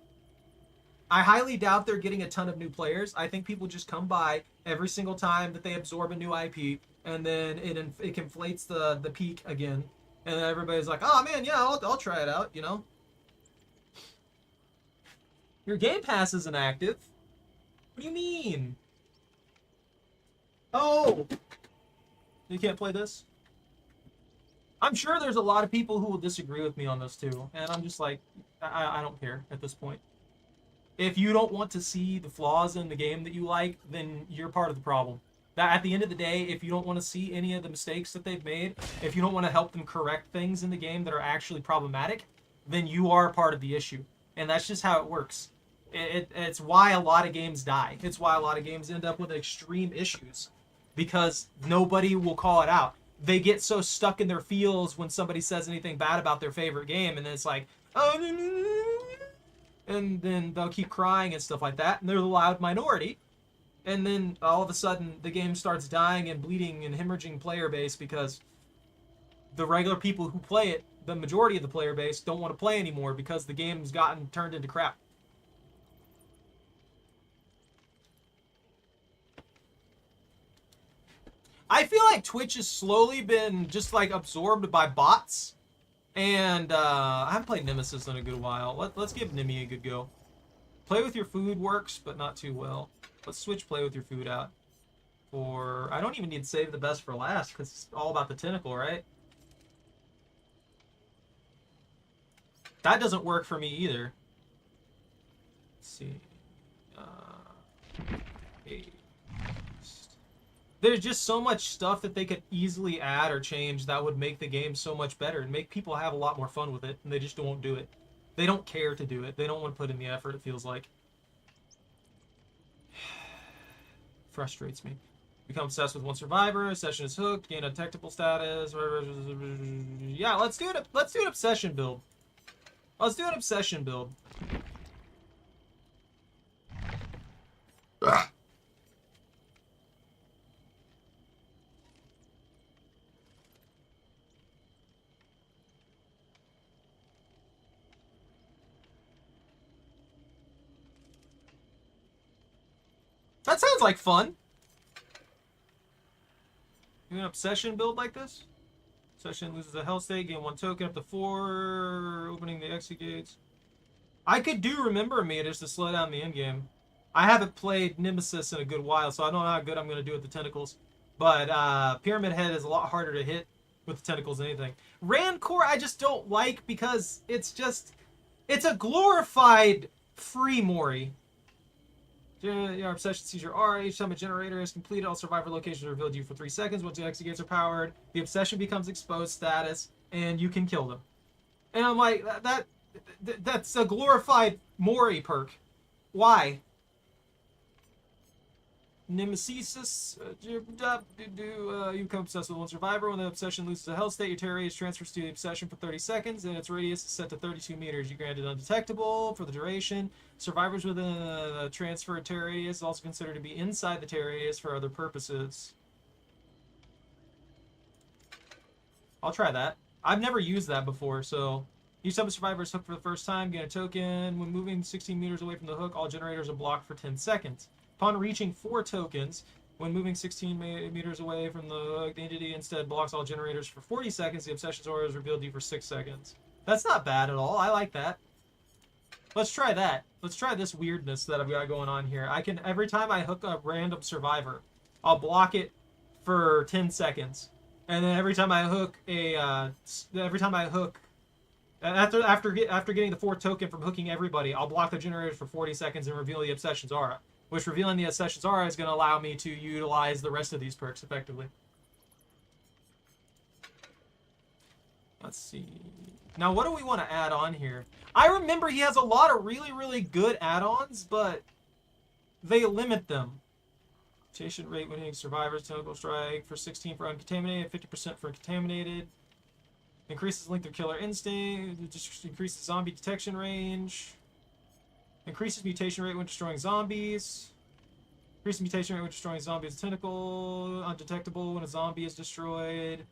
I highly doubt they're getting a ton of new players. I think people just come by every single time that they absorb a new IP, and then it inflates the peak again, and then everybody's like, oh man, yeah, I'll try it out, you know. Your Game Pass isn't active. What do you mean? Oh, you can't play this? I'm sure there's a lot of people who will disagree with me on this too, and I'm just like, I don't care at this point. If you don't want to see the flaws in the game that you like, then you're part of the problem. That at the end of the day, if you don't want to see any of the mistakes that they've made, if you don't want to help them correct things in the game that are actually problematic, then you are part of the issue. And that's just how it works. It's why a lot of games die. It's why a lot of games end up with extreme issues, because nobody will call it out. They get so stuck in their feels when somebody says anything bad about their favorite game, and then it's like, oh, and then they'll keep crying and stuff like that, and they're the loud minority. And then all of a sudden the game starts dying and bleeding and hemorrhaging player base because the regular people who play it, the majority of the player base, don't want to play anymore because the game's gotten turned into crap. I feel like Twitch has slowly been just like absorbed by bots, and I haven't played Nemesis in a good while. Let's give Nimmy a good go. Play with your food works, but not too well. Let's switch play with your food out for... I don't even need to save the best for last, because it's all about the tentacle, right? That doesn't work for me either. Let's see. There's just so much stuff that they could easily add or change that would make the game so much better and make people have a lot more fun with it, and they just won't do it. They don't care to do it. They don't want to put in the effort, it feels like. Frustrates me. Become obsessed with one survivor. Session is hooked. Gain a technical status. Yeah, let's do it. Let's do an obsession build. Let's do an obsession build. That sounds like fun. Do an obsession build like this? Obsession loses a health state, gain 1 token up to 4, opening the exit gates. I could do Remember Me just to slow down the end game. I haven't played Nemesis in a good while, so I don't know how good I'm going to do with the tentacles. But Pyramid Head is a lot harder to hit with the tentacles than anything. Rancor I just don't like because it's a glorified free Mori. Your obsession sees your aura. Each time a generator is completed, all survivor locations are revealed to you for 3 seconds. Once the exit gates are powered, the obsession becomes exposed status, and you can kill them. And I'm like, that's a glorified Mori perk. Why? Nemesis. You become obsessed with one survivor. When the obsession loses a health state, your terror radius transfers to the obsession for 30 seconds, and its radius is set to 32 meters. You granted undetectable for the duration. Survivors within a transferred terror radius is also considered to be inside the terror radius for other purposes. I'll try that. I've never used that before, so... Each time a survivor is hooked for the first time, gain a token. When moving 16 meters away from the hook, all generators are blocked for 10 seconds. Upon reaching 4 tokens, when moving 16 meters away from the hook, the entity instead blocks all generators for 40 seconds. The obsession's aura is revealed to you for 6 seconds. That's not bad at all. I like that. Let's try that. Let's try this weirdness that I've got going on here. I can, every time I hook a random survivor, I'll block it for 10 seconds. And then every time I hook After getting the 4th token from hooking everybody, I'll block the generators for 40 seconds and reveal the Obsession's aura. Which revealing the Obsession's aura is going to allow me to utilize the rest of these perks effectively. Let's see. Now, what do we want to add on here? I remember he has a lot of really, really good add-ons, but they limit them. Mutation rate when hitting survivors, tentacle strike for 16 for uncontaminated, 50% for contaminated. Increases length of killer instinct, just increases zombie detection range. Increases mutation rate when destroying zombies. Increases mutation rate when destroying zombies tentacle. Undetectable when a zombie is destroyed.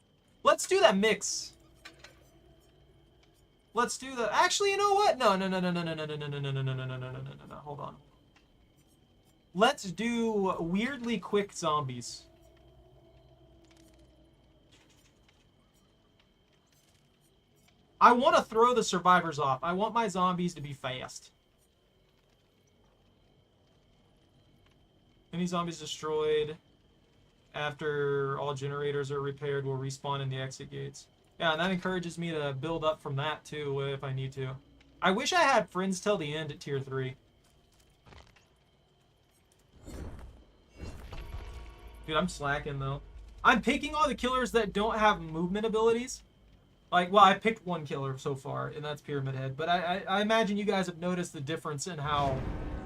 Let's do that mix. Let's do the. Actually, you know what? No. Hold on. Let's do weirdly quick zombies. I want to throw the survivors off. I want my zombies to be fast. Any zombies destroyed after all generators are repaired will respawn in the exit gates. Yeah, and that encourages me to build up from that too if I need to. I wish I had friends till the end at tier 3. Dude, I'm slacking though. I'm picking all the killers that don't have movement abilities. Like, well, I picked one killer so far, and that's Pyramid Head. But I imagine you guys have noticed the difference in how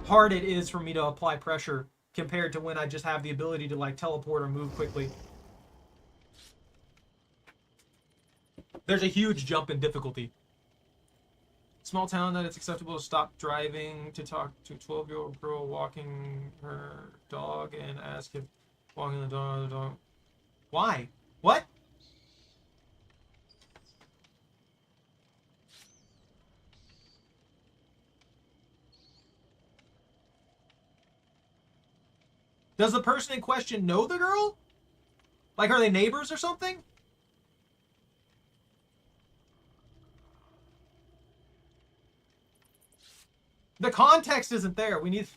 hard it is for me to apply pressure compared to when I just have the ability to, like, teleport or move quickly. There's a huge jump in difficulty. Small town that it's acceptable to stop driving to talk to a 12-year-old girl walking her dog and ask if walking the dog... Why? What? Does the person in question know the girl? Like, are they neighbors or something? The context isn't there. We need...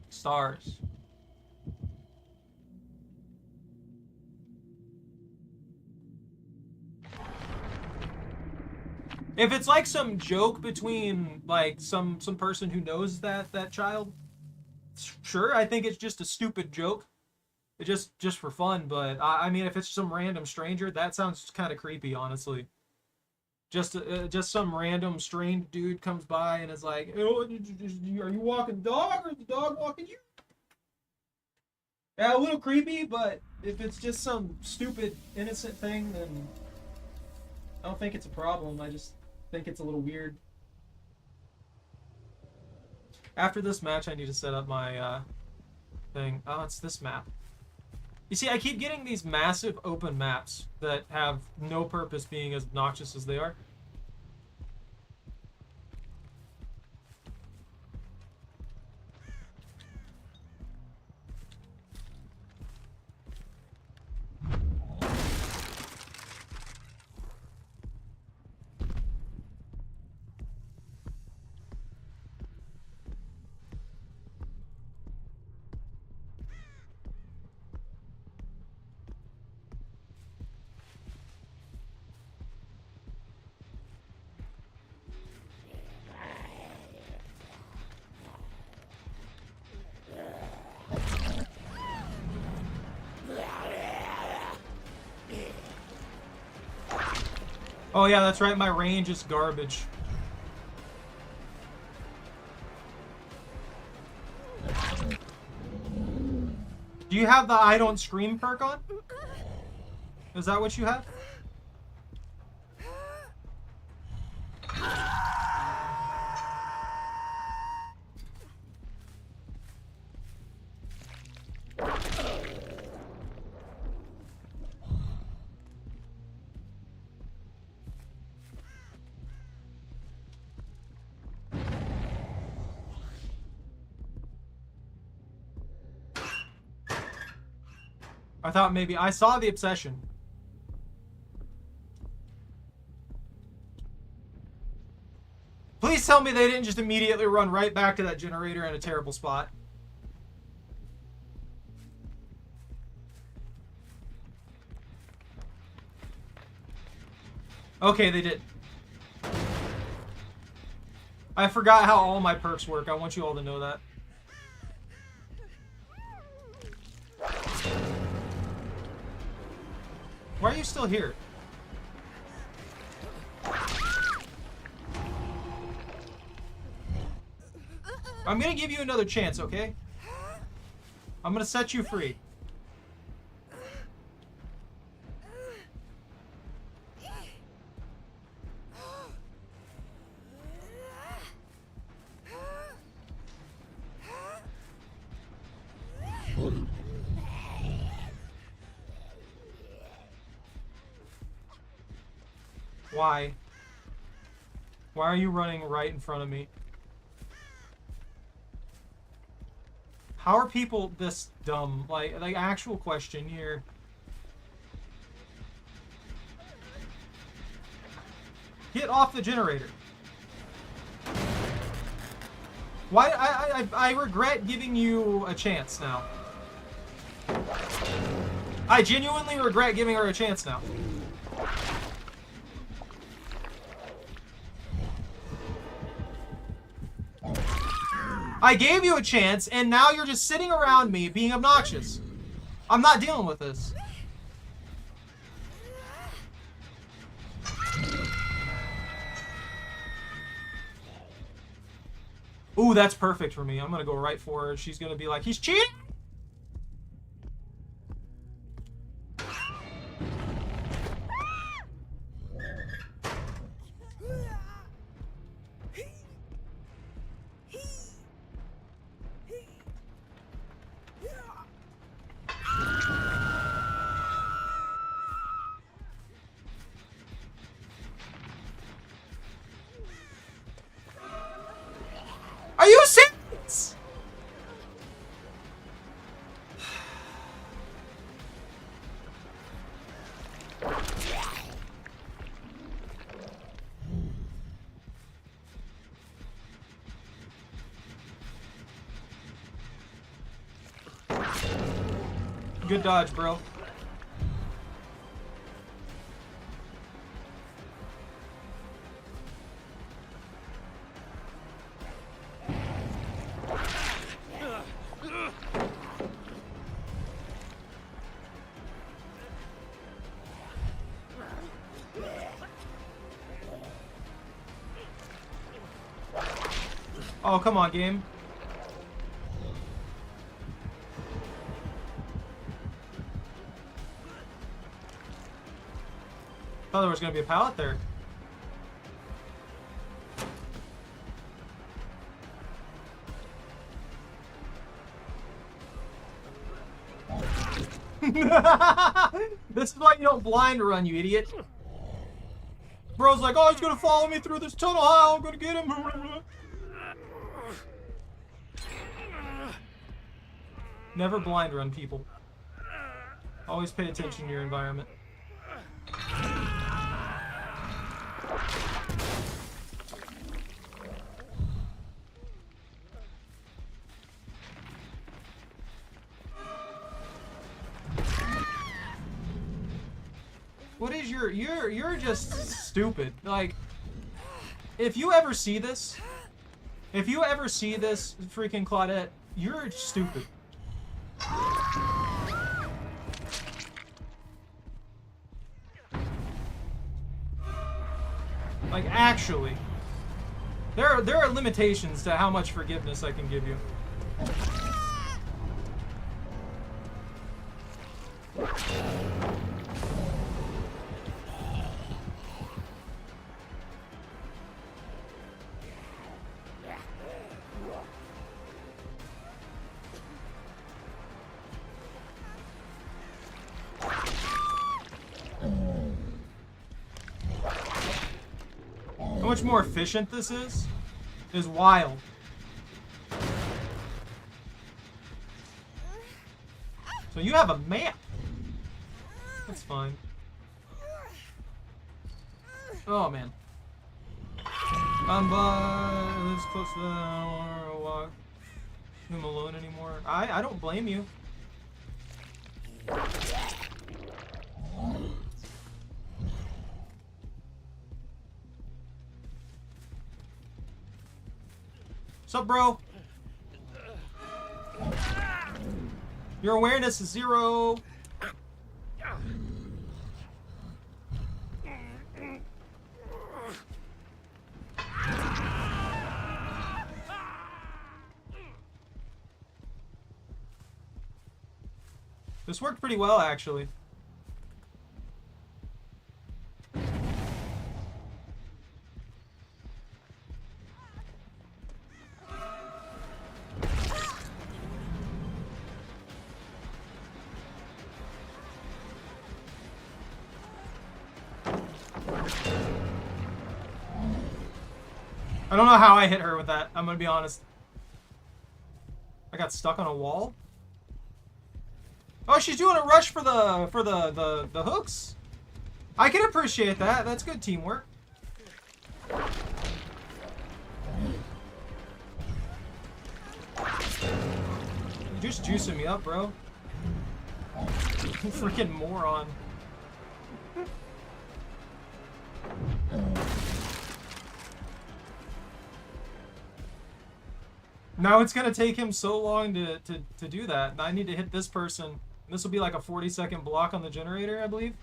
stars. If it's like some joke between like some person who knows that child, sure, I think it's just a stupid joke. It just for fun, but I mean if it's some random stranger, that sounds kind of creepy, honestly. Just some random strange dude comes by and is like, oh, are you walking the dog or is the dog walking you? Yeah, a little creepy, but if it's just some stupid innocent thing, then I don't think it's a problem. I just think it's a little weird. After this match, I need to set up my thing. Oh, it's this map. You see, I keep getting these massive open maps that have no purpose being as obnoxious as they are. Oh yeah, that's right, my range is garbage. Do you have the I don't scream perk on? Is that what you have? I thought maybe I saw the obsession. Please tell me they didn't just immediately run right back to that generator in a terrible spot. Okay, they did. I forgot how all my perks work. I want you all to know that. Why are you still here? I'm gonna give you another chance, okay? I'm gonna set you free. Why? Why are you running right in front of me? How are people this dumb? Like actual question here. Get off the generator. Why? I regret giving you a chance now. I genuinely regret giving her a chance now. I gave you a chance, and now you're just sitting around me being obnoxious. I'm not dealing with this. Ooh, that's perfect for me. I'm gonna go right for her. She's gonna be like, he's cheating! Are you serious? Good dodge, bro. Oh, come on, game. Thought there was gonna be a pallet there. This is why you don't blind run, you idiot. Bro's like, oh, he's gonna follow me through this tunnel. How I'm gonna get him. Never blind run, people. Always pay attention to your environment. What is you're just stupid. Like, if you ever see this freaking Claudette, you're stupid. Like, actually. There are limitations to how much forgiveness I can give you. much more efficient this is wild. So you have a map. That's fine. Oh man. But it's close to the I don't want to walk him alone anymore. I don't blame you. What's up, bro? Your awareness is 0. This worked pretty well, actually. I don't know how I hit her with that. I'm gonna be honest. I got stuck on a wall. Oh, she's doing a rush for the hooks. I can appreciate that. That's good teamwork. You just juicing me up, bro. Freaking moron. Now it's gonna take him so long to do that. I need to hit this person. This will be like a 40-second block on the generator, I believe.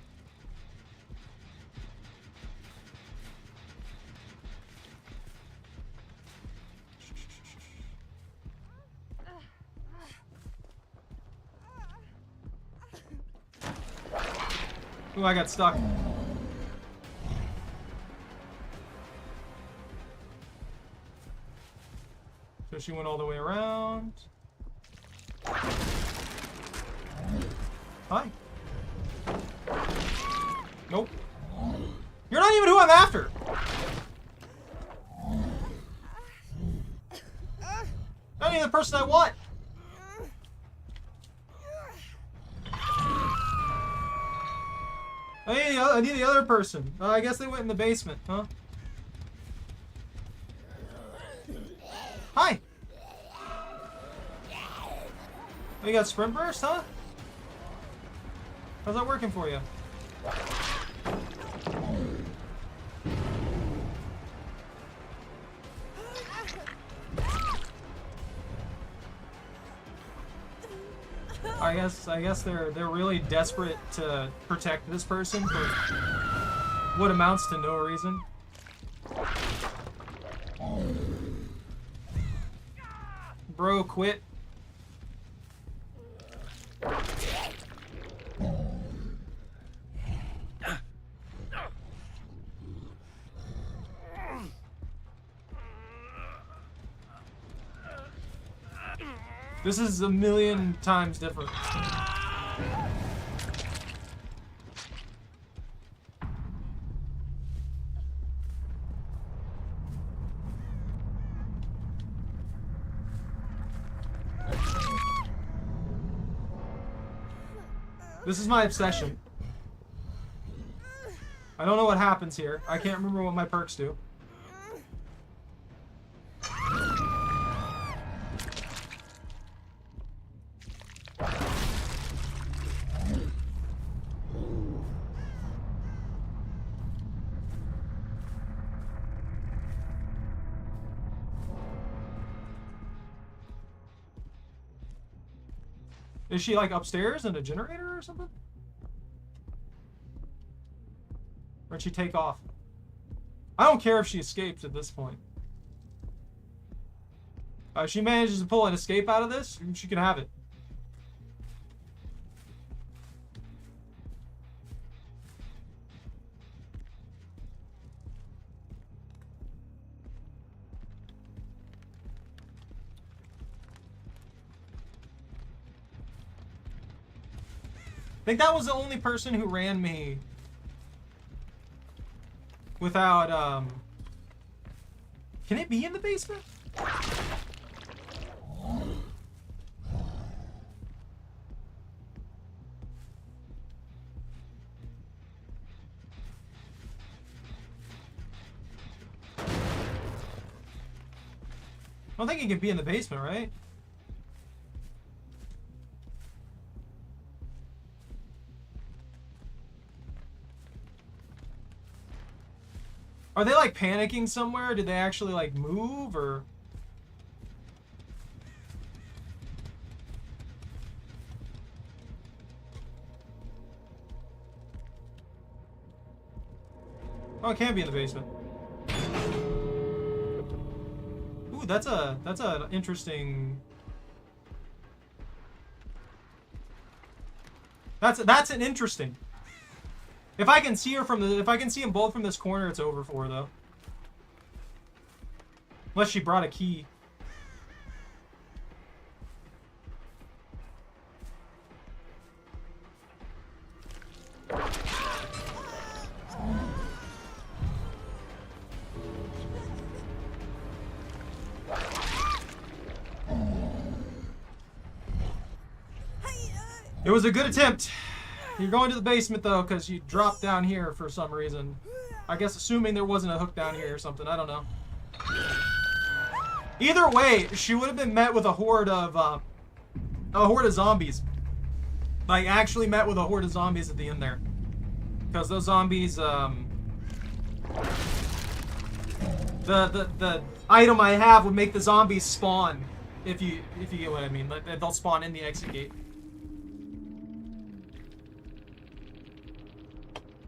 Ooh, I got stuck. So she went all the way around. Hi. Nope. You're not even who I'm after. Not even the person I want. I need the other person. I guess they went in the basement, huh? Hi. Oh, you got sprint burst, huh? How's that working for you? I guess they're really desperate to protect this person for what amounts to no reason. Bro, quit. This is a million times different. This is my obsession. I don't know what happens here. I can't remember what my perks do. Is she like upstairs in a generator or something? Or did she take off? I don't care if she escapes at this point. If she manages to pull an escape out of this, she can have it. I think that was the only person who ran me without Can it be in the basement? I don't think it can be in the basement, right? Are they like panicking somewhere? Did they actually like move or? Oh, it can be in the basement. Ooh, that's a interesting. That's an interesting. If I can see her from the, if I can see them both from this corner, it's over for her though. Unless she brought a key. It was a good attempt. You're going to the basement though, because you dropped down here for some reason. I guess assuming there wasn't a hook down here or something. I don't know. Either way, she would have been met with a horde of zombies. Like actually met with a horde of zombies at the end there, because those zombies, the item I have would make the zombies spawn. If you get what I mean, like, they'll spawn in the exit gate.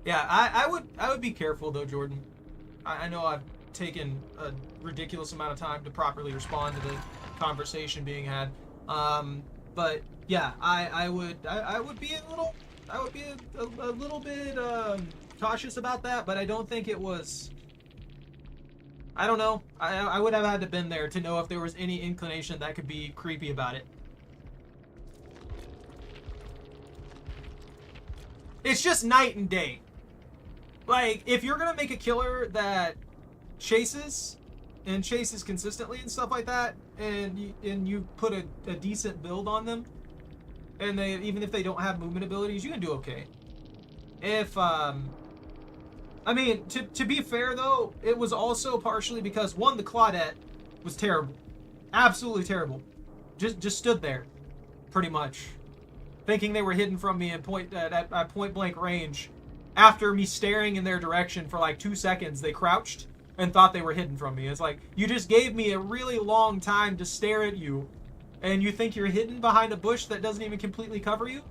Yeah, I would be careful though, Jordan. I know I've taken a ridiculous amount of time to properly respond to the conversation being had, but yeah, I would be a little bit cautious about that. But I don't think it was. I don't know. I would have had to been there to know if there was any inclination that could be creepy about it. It's just night and day. Like, if you're gonna make a killer that chases consistently and stuff like that, and you put a decent build on them, and they, even if they don't have movement abilities, you can do okay. If I mean, to be fair though, it was also partially because one, the Claudette was terrible, absolutely terrible. Just stood there, pretty much, thinking they were hidden from me at point blank range. After me staring in their direction for like 2 seconds, they crouched and thought they were hidden from me. It's like, you just gave me a really long time to stare at you, and you think you're hidden behind a bush that doesn't even completely cover you?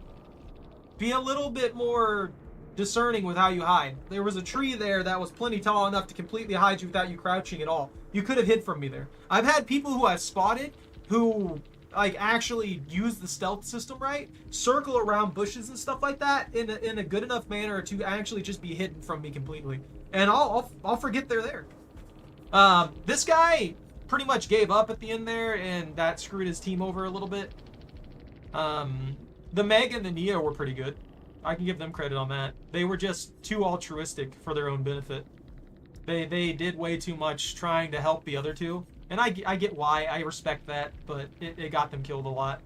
Be a little bit more discerning with how you hide. There was a tree there that was plenty tall enough to completely hide you without you crouching at all. You could have hid from me there. I've had people who I've spotted who like actually use the stealth system right, circle around bushes and stuff like that in a good enough manner to actually just be hidden from me completely, and I'll forget they're there. This guy pretty much gave up at the end there, and that screwed his team over a little bit. The Meg and the Neo were pretty good. I can give them credit on that. They were just too altruistic for their own benefit. They did way too much trying to help the other two. And I get why, I respect that, but it got them killed a lot.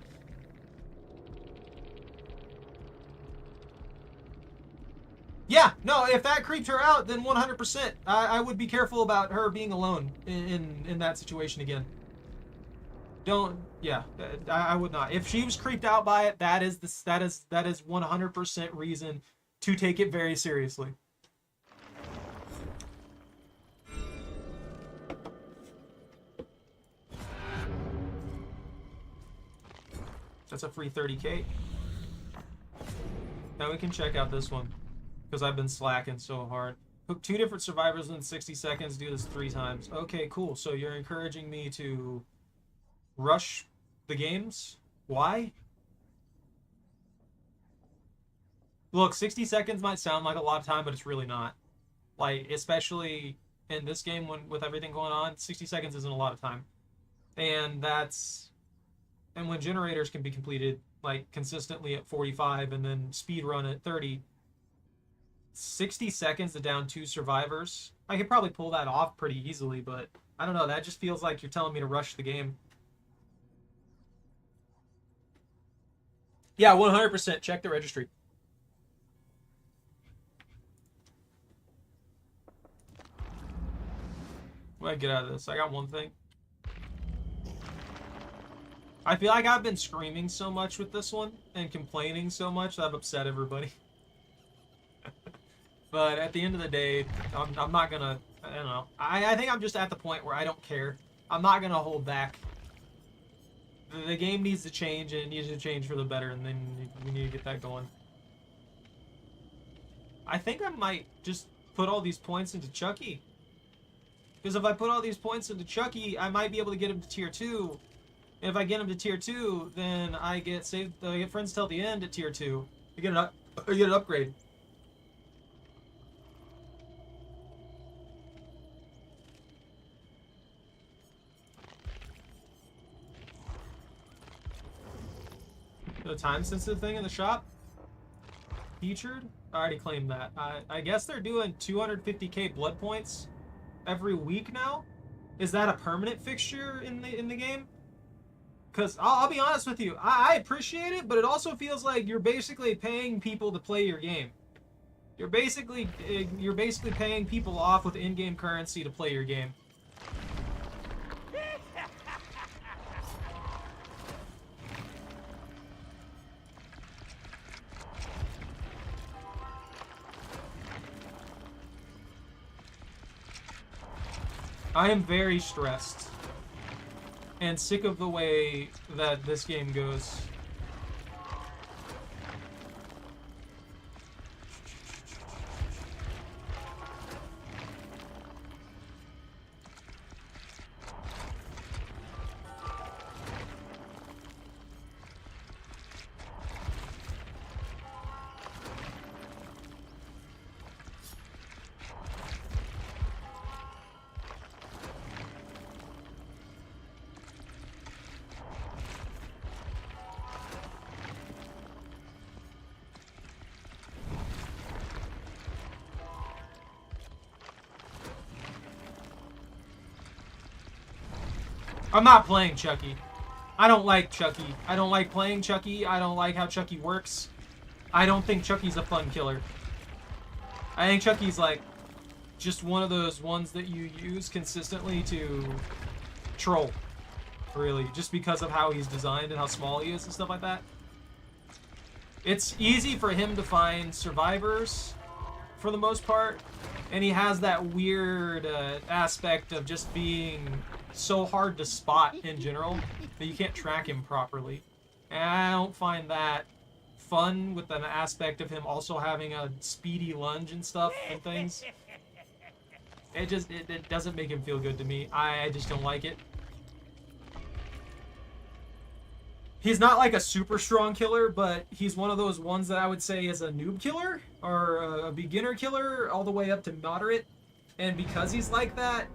Yeah, no, if that creeped her out, then 100%. I would be careful about her being alone in that situation again. Don't, yeah, I would not. If she was creeped out by it, that is 100% reason to take it very seriously. That's a free 30k. Now we can check out this one, because I've been slacking so hard. Hook 2 different survivors in 60 seconds, do this 3 times. Okay, cool. So you're encouraging me to rush the games? Why? Look, 60 seconds might sound like a lot of time, but it's really not. Like, especially in this game with everything going on, 60 seconds isn't a lot of time. And when generators can be completed like consistently at 45 and then speed run at 30, 60 seconds to down 2 survivors. I could probably pull that off pretty easily, but I don't know, that just feels like you're telling me to rush the game. Yeah, 100%. Check the registry. What do I get out of this? I got one thing. I feel like I've been screaming so much with this one and complaining so much that I've upset everybody. But at the end of the day, I'm not gonna, I don't know. I think I'm just at the point where I don't care. I'm not gonna hold back. The game needs to change, and it needs to change for the better, and then we need to get that going. I think I might just put all these points into Chucky. Because if I put all these points into Chucky, I might be able to get him to tier 2. And if I get him to tier 2, then I get Friends Till the End at tier 2. I get an upgrade. The time-sensitive thing in the shop? Featured? I already claimed that. I guess they're doing 250k blood points every week now. Is that a permanent fixture in the game? Because I'll be honest with you, I appreciate it, but it also feels like you're basically paying people to play your game. You're basically paying people off with in-game currency to play your game. I am very stressed and sick of the way that this game goes. I'm not playing Chucky. I don't like Chucky. I don't like playing Chucky. I don't like how Chucky works. I don't think Chucky's a fun killer. I think Chucky's like just one of those ones that you use consistently to troll. Really, just because of how he's designed and how small he is and stuff like that. It's easy for him to find survivors for the most part, and he has that weird aspect of just being so hard to spot in general that you can't track him properly. And I don't find that fun with an aspect of him also having a speedy lunge and stuff and things. It doesn't make him feel good to me. I just don't like it. He's not like a super strong killer, but he's one of those ones that I would say is a noob killer or a beginner killer all the way up to moderate. And because he's like that,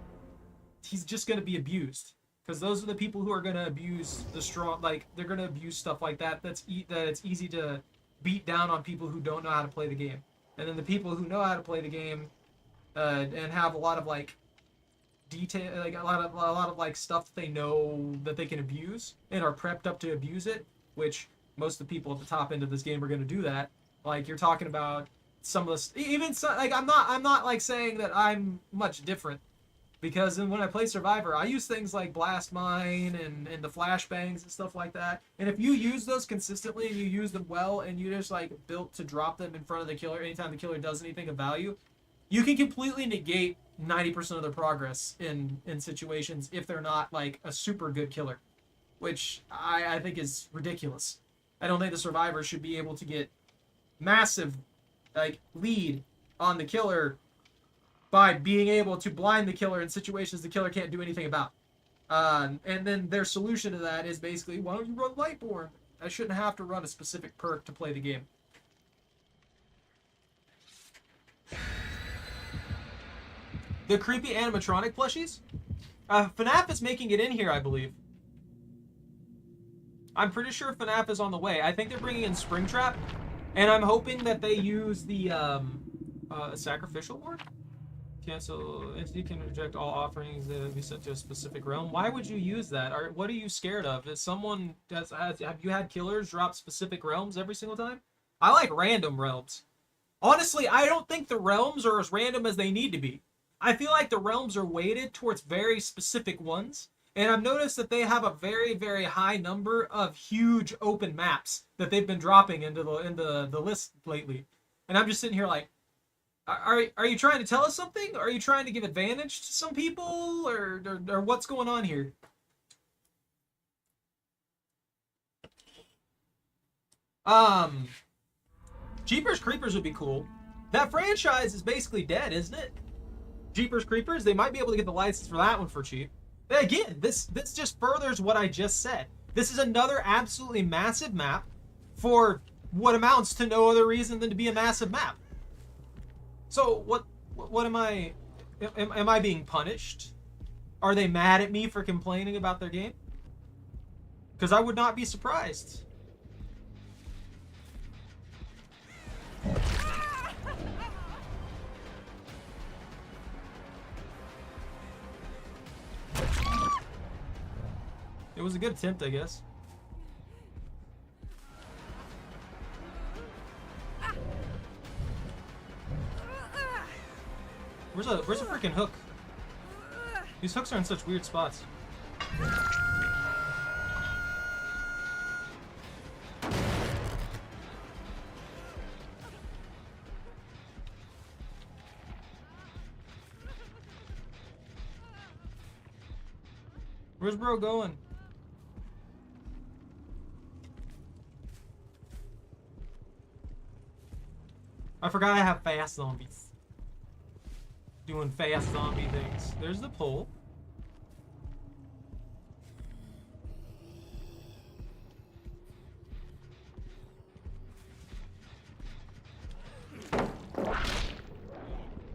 he's just going to be abused. Because those are the people who are going to abuse the strong, like, they're going to abuse stuff like that. That it's easy to beat down on people who don't know how to play the game. And then the people who know how to play the game and have a lot of, like, detail, like a lot of like stuff that they know that they can abuse and are prepped up to abuse it, which most of the people at the top end of this game are going to do that. Like, you're talking about some of the, even so, like, I'm not like saying that I'm much different. Because when I play Survivor, I use things like Blast Mine and the flashbangs and stuff like that. And if you use those consistently and you use them well and you just like built to drop them in front of the killer anytime the killer does anything of value, you can completely negate 90% of their progress in situations if they're not like a super good killer. Which I think is ridiculous. I don't think the Survivor should be able to get massive like lead on the killer by being able to blind the killer in situations the killer can't do anything about. And then their solution to that is basically, why don't you run Lightborn? I shouldn't have to run a specific perk to play the game. The creepy animatronic plushies? FNAF is making it in here, I believe. I'm pretty sure FNAF is on the way. I think they're bringing in Springtrap, and I'm hoping that they use the sacrificial ward. Cancel. Entity can reject all offerings that be sent to a specific realm. Why would you use that? What are you scared of? Is someone have you had killers drop specific realms every single time? I like random realms. Honestly, I don't think the realms are as random as they need to be. I feel like the realms are weighted towards very specific ones, and I've noticed that they have a very, very high number of huge open maps that they've been dropping into the list lately. And I'm just sitting here like, are you trying to tell us something? Are you trying to give advantage to some people, or what's going on here? Jeepers Creepers would be cool. That franchise is basically dead, isn't it? Jeepers Creepers, they might be able to get the license for that one for cheap. Again, this just furthers what I just said. This is another absolutely massive map for what amounts to no other reason than to be a massive map. So what am I being punished? Are they mad at me for complaining about their game? Because I would not be surprised. It was a good attempt, I guess. Where's a freaking hook? These hooks are in such weird spots. Where's bro going? I forgot I have fast zombies. Doing fast zombie things. There's the pole.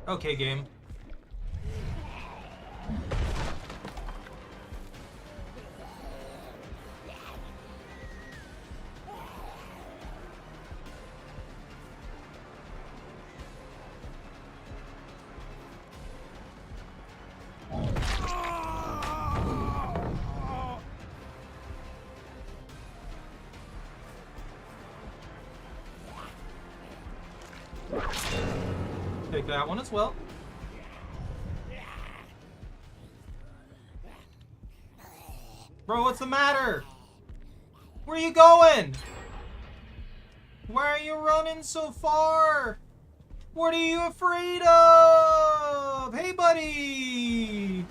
Okay, game. Take that one as well. Bro, what's the matter? Where are you going? Why are you running so far? What are you afraid of? Hey, buddy!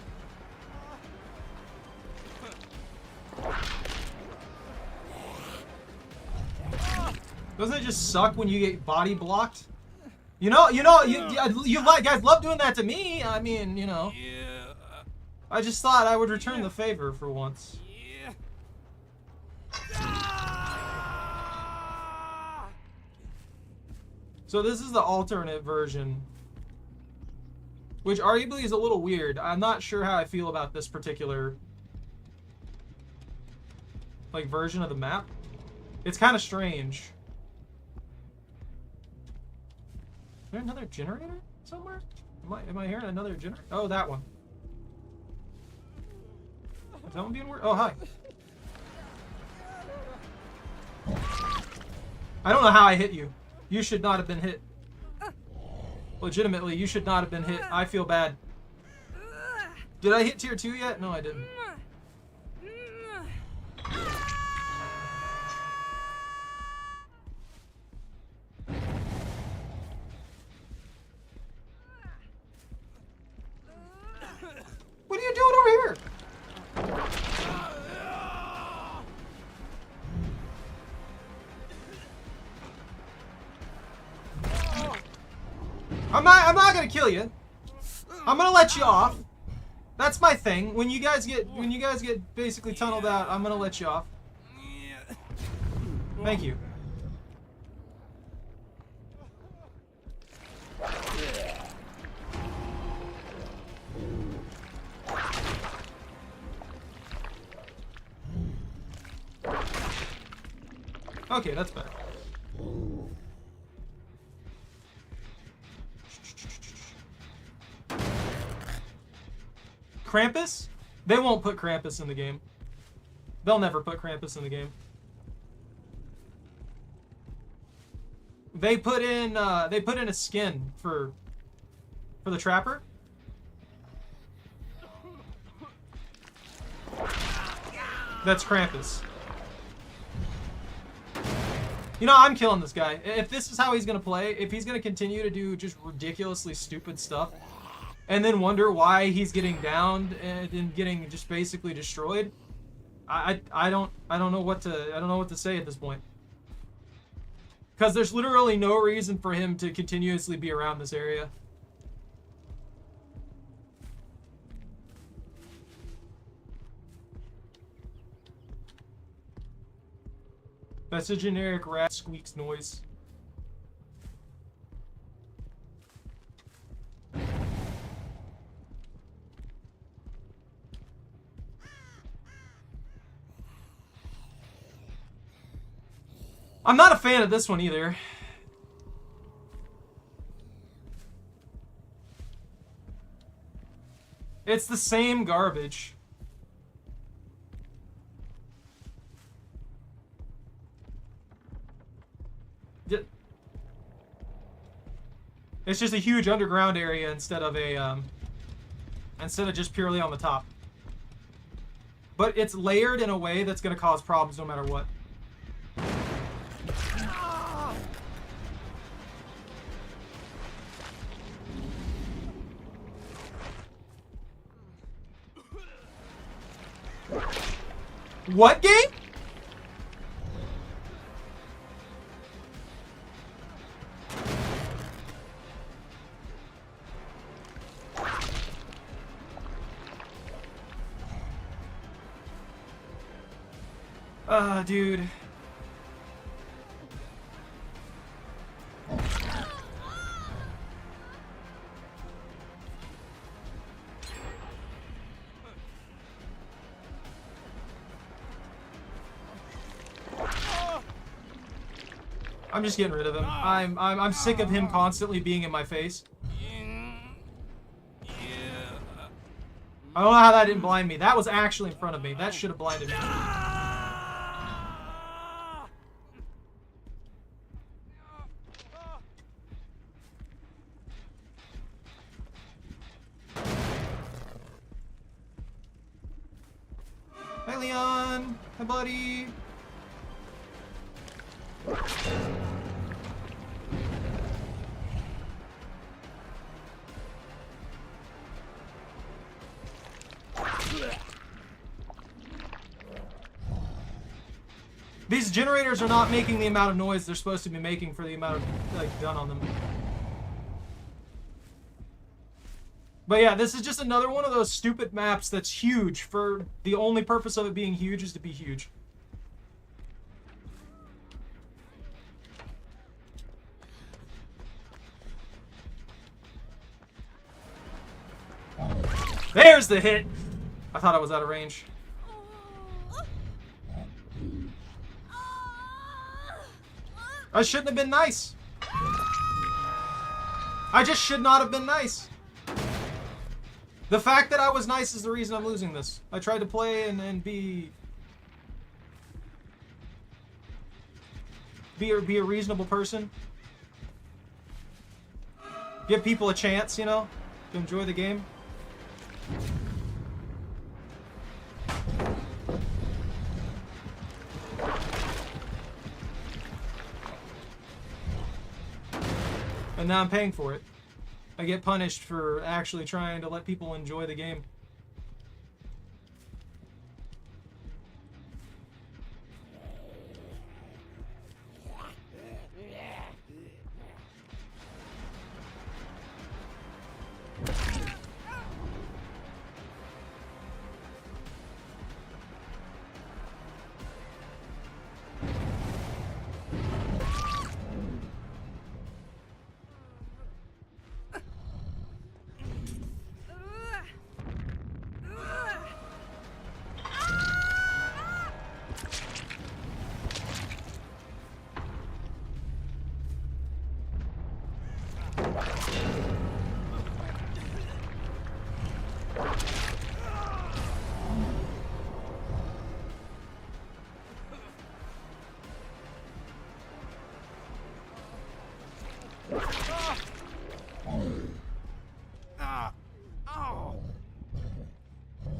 Doesn't it just suck when you get body blocked? You guys love doing that to me. I mean, you know. Yeah. I just thought I would return the favor for once. So this is the alternate version, which arguably is a little weird. I'm not sure how I feel about this particular version of the map. It's kind of strange. Is there another generator somewhere? Am I hearing another generator? Oh, that one. Is that one being weird? Oh, hi. I don't know how I hit you. You should not have been hit. Legitimately, you should not have been hit. I feel bad. Did I hit tier 2 yet? No, I didn't. What are you doing over here? I'm not gonna kill you. I'm gonna let you off. That's my thing. When you guys get basically tunneled out, I'm gonna let you off. Thank you. Okay, that's better. Krampus? They won't put Krampus in the game. They'll never put Krampus in the game. They put in a skin for the Trapper. That's Krampus. You know, I'm killing this guy. If this is how he's gonna play, if he's gonna continue to do just ridiculously stupid stuff, and then wonder why he's getting downed and getting just basically destroyed, I don't know what to say at this point. Because there's literally no reason for him to continuously be around this area. That's a generic rat squeaks noise. I'm not a fan of this one either. It's the same garbage. It's just a huge underground area instead of just purely on the top. But it's layered in a way that's going to cause problems no matter what. What game? Dude. I'm just getting rid of him. I'm sick of him constantly being in my face. I don't know how that didn't blind me. That was actually in front of me. That should have blinded me. Hi, Leon. Hi, buddy. These generators are not making the amount of noise they're supposed to be making for the amount of, like, done on them. But yeah, this is just another one of those stupid maps that's huge for the only purpose of it being huge is to be huge. There's the hit! I thought I was out of range. I shouldn't have been nice. I just should not have been nice. The fact that I was nice is the reason I'm losing this. I tried to play and be a reasonable person. Give people a chance, you know, to enjoy the game. And now I'm paying for it. I get punished for actually trying to let people enjoy the game.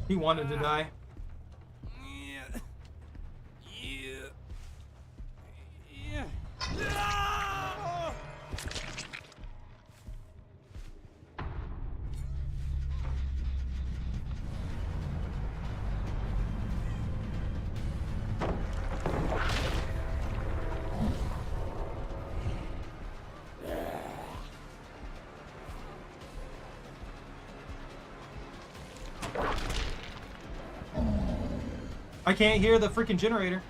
He wanted to die. I can't hear the freaking generator.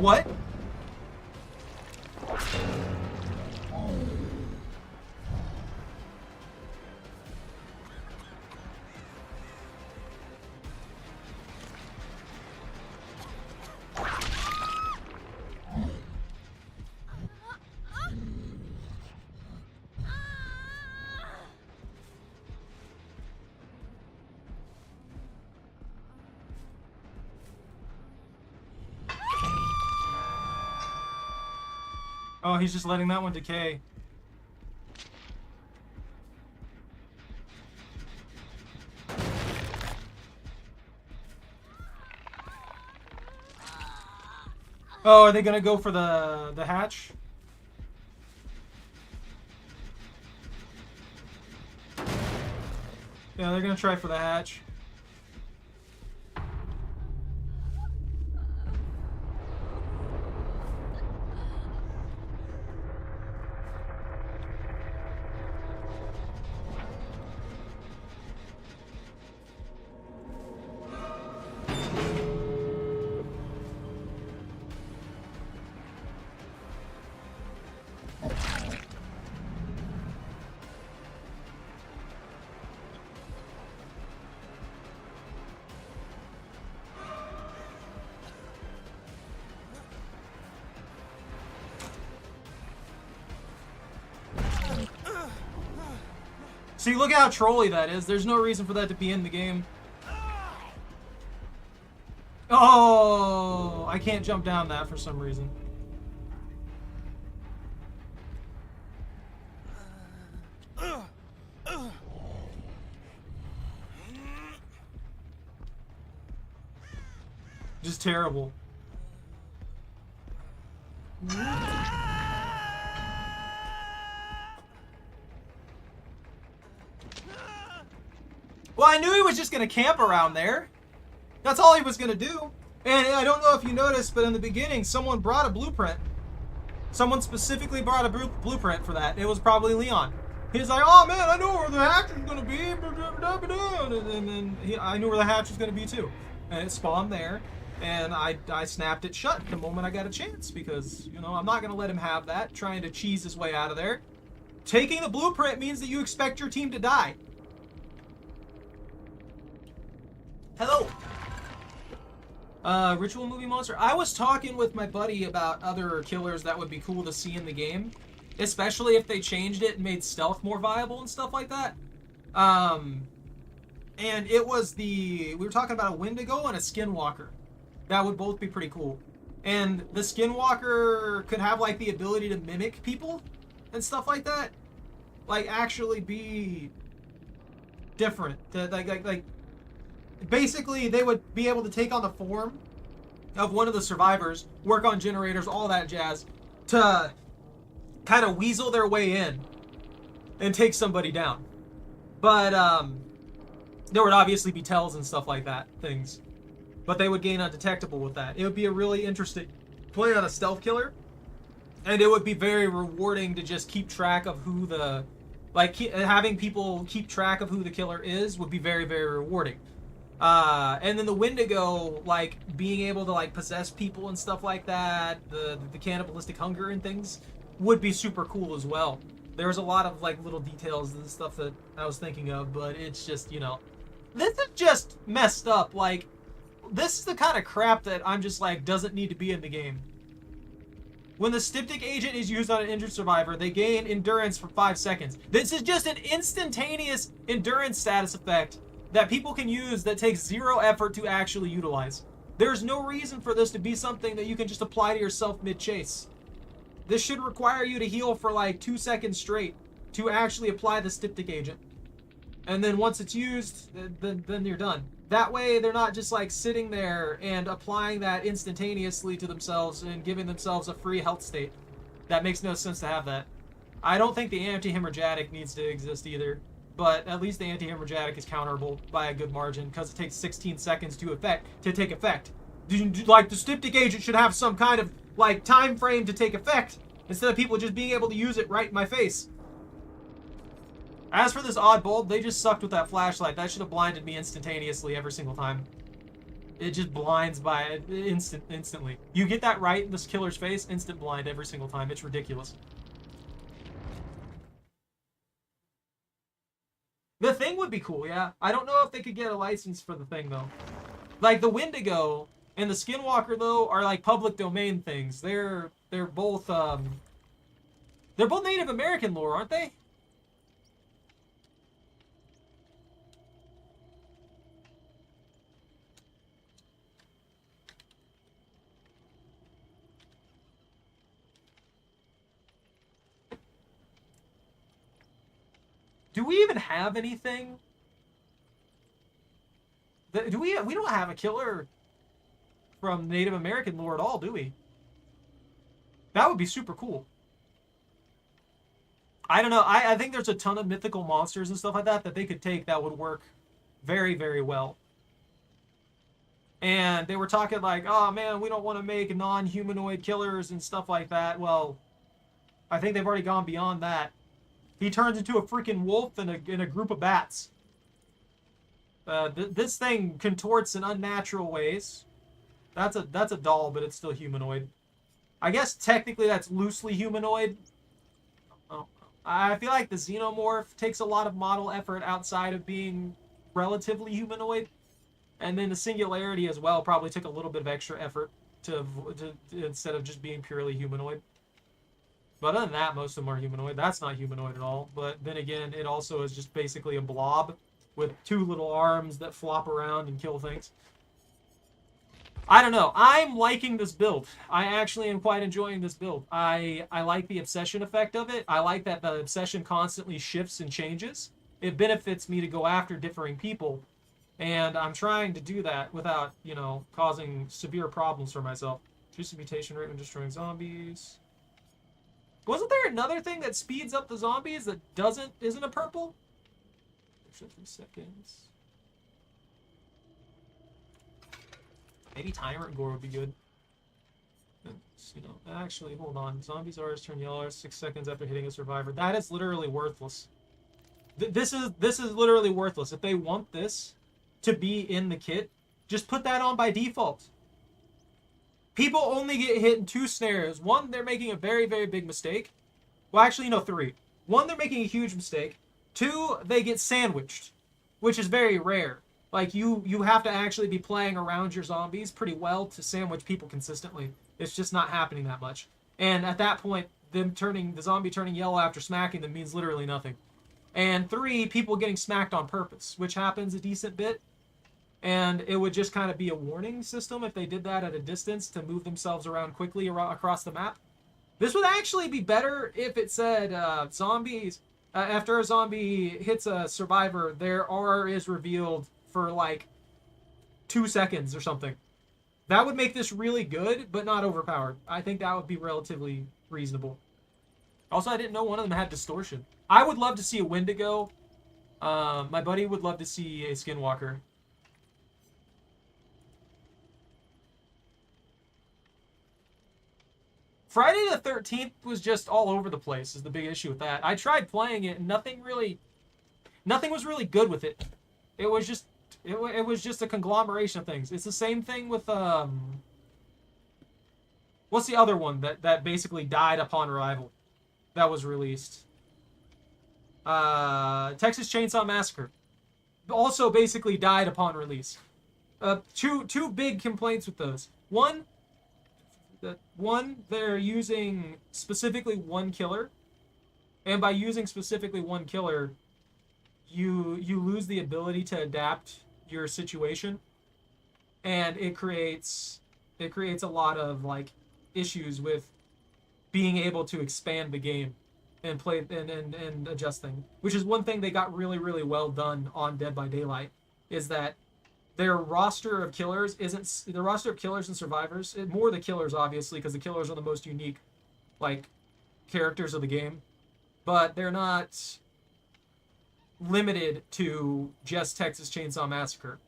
What? Oh, he's just letting that one decay. Oh, are they gonna go for the hatch? Yeah, they're gonna try for the hatch. See, look at how trolly that is. There's no reason for that to be in the game. Oh, I can't jump down that for some reason. Just terrible. Well, I knew he was just going to camp around there. That's all he was going to do. And I don't know if you noticed, but in the beginning, someone brought a blueprint. Someone specifically brought a blueprint for that. It was probably Leon. He's like, oh man, I know where the hatch is going to be. And then I knew where the hatch was going to be too. And it spawned there. And I snapped it shut the moment I got a chance. Because, you know, I'm not going to let him have that. Trying to cheese his way out of there. Taking the blueprint means that you expect your team to die. Hello. Ritual movie monster. I was talking with my buddy about other killers that would be cool to see in the game, especially if they changed it and made stealth more viable and stuff like that. And it was we were talking about a Wendigo and a Skinwalker. That would both be pretty cool. And the Skinwalker could have like the ability to mimic people and stuff like that. Like actually be different. Like basically, they would be able to take on the form of one of the survivors, work on generators, all that jazz, to kind of weasel their way in and take somebody down. But there would obviously be tells and stuff like that, things. But they would gain undetectable with that. It would be a really interesting play on a stealth killer. And it would be very rewarding to just keep track of who having people keep track of who the killer is would be very, very rewarding. And then the Wendigo, like being able to like possess people and stuff like that, the cannibalistic hunger and things would be super cool as well. There's a lot of like little details and stuff that I was thinking of, but it's just, this is just messed up. Like, this is the kind of crap that I'm just like doesn't need to be in the game. When the styptic agent is used on an injured survivor, they gain endurance for 5 seconds. This is just an instantaneous endurance status effect that people can use that takes 0 effort to actually utilize. There's no reason for this to be something that you can just apply to yourself mid-chase. This should require you to heal for like 2 seconds straight to actually apply the styptic agent. And then once it's used, then you're done. That way, they're not just like sitting there and applying that instantaneously to themselves and giving themselves a free health state. That makes no sense to have that. I don't think the anti-hemorrhagic needs to exist either, but at least the anti-hemorrhagic is counterable by a good margin because it takes 16 seconds to take effect. Like the styptic agent should have some kind of like time frame to take effect instead of people just being able to use it right in my face. As for this odd bulb, they just sucked with that flashlight. That should have blinded me instantaneously every single time. It just blinds by instantly. You get that right in this killer's face, instant blind every single time. It's ridiculous. The thing would be cool, yeah. I don't know if they could get a license for the thing, though. Like, the Wendigo and the Skinwalker, though, are like public domain things. They're both Native American lore, aren't they? Do we even have anything? Do we? We don't have a killer from Native American lore at all, do we? That would be super cool. I don't know. I think there's a ton of mythical monsters and stuff like that that they could take that would work very, very well. And they were talking like, oh man, we don't want to make non-humanoid killers and stuff like that. Well, I think they've already gone beyond that. He turns into a freaking wolf in a group of bats. This thing contorts in unnatural ways. That's a doll, but it's still humanoid. I guess technically that's loosely humanoid. Oh, I feel like the xenomorph takes a lot of model effort outside of being relatively humanoid, and then the singularity as well probably took a little bit of extra effort to instead of just being purely humanoid. But other than that, most of them are humanoid. That's not humanoid at all. But then again, it also is just basically a blob with 2 little arms that flop around and kill things. I don't know. I'm liking this build. I actually am quite enjoying this build. I like the obsession effect of it. I like that the obsession constantly shifts and changes. It benefits me to go after differing people. And I'm trying to do that without, causing severe problems for myself. Reduce the mutation rate when destroying zombies. Wasn't there another thing that speeds up the zombies that isn't a purple? 3 seconds. Maybe Tyrant Gore would be good. Actually, hold on. Zombies always turn yellow 6 seconds after hitting a survivor. That is literally worthless. This is literally worthless. If they want this to be in the kit, just put that on by default. People only get hit in 2 snares. 1, they're making a very, very big mistake. Well, actually, no, 3. 1, they're making a huge mistake. 2, they get sandwiched, which is very rare. Like, you have to actually be playing around your zombies pretty well to sandwich people consistently. It's just not happening that much. And at that point, the zombie turning yellow after smacking them means literally nothing. And 3, people getting smacked on purpose, which happens a decent bit. And it would just kind of be a warning system if they did that at a distance to move themselves around quickly across the map. This would actually be better if it said zombies. After a zombie hits a survivor, their R is revealed for like 2 seconds or something. That would make this really good, but not overpowered. I think that would be relatively reasonable. Also, I didn't know one of them had distortion. I would love to see a Wendigo. My buddy would love to see a Skinwalker. Friday the 13th was just all over the place is the big issue with that. I tried playing it and nothing was really good with it. It was just It was just a conglomeration of things. It's the same thing with what's the other one that basically died upon arrival that was released? Texas Chainsaw Massacre also basically died upon release. Two big complaints with those. One, they're using specifically one killer, and by using specifically one killer, you lose the ability to adapt your situation, and it creates a lot of like issues with being able to expand the game and play and adjust things. Which is one thing they got really well done on Dead by Daylight, is that their roster of killers isn't the roster of killers and survivors. More the killers, obviously, because the killers are the most unique, like, characters of the game. But they're not limited to just Texas Chainsaw Massacre.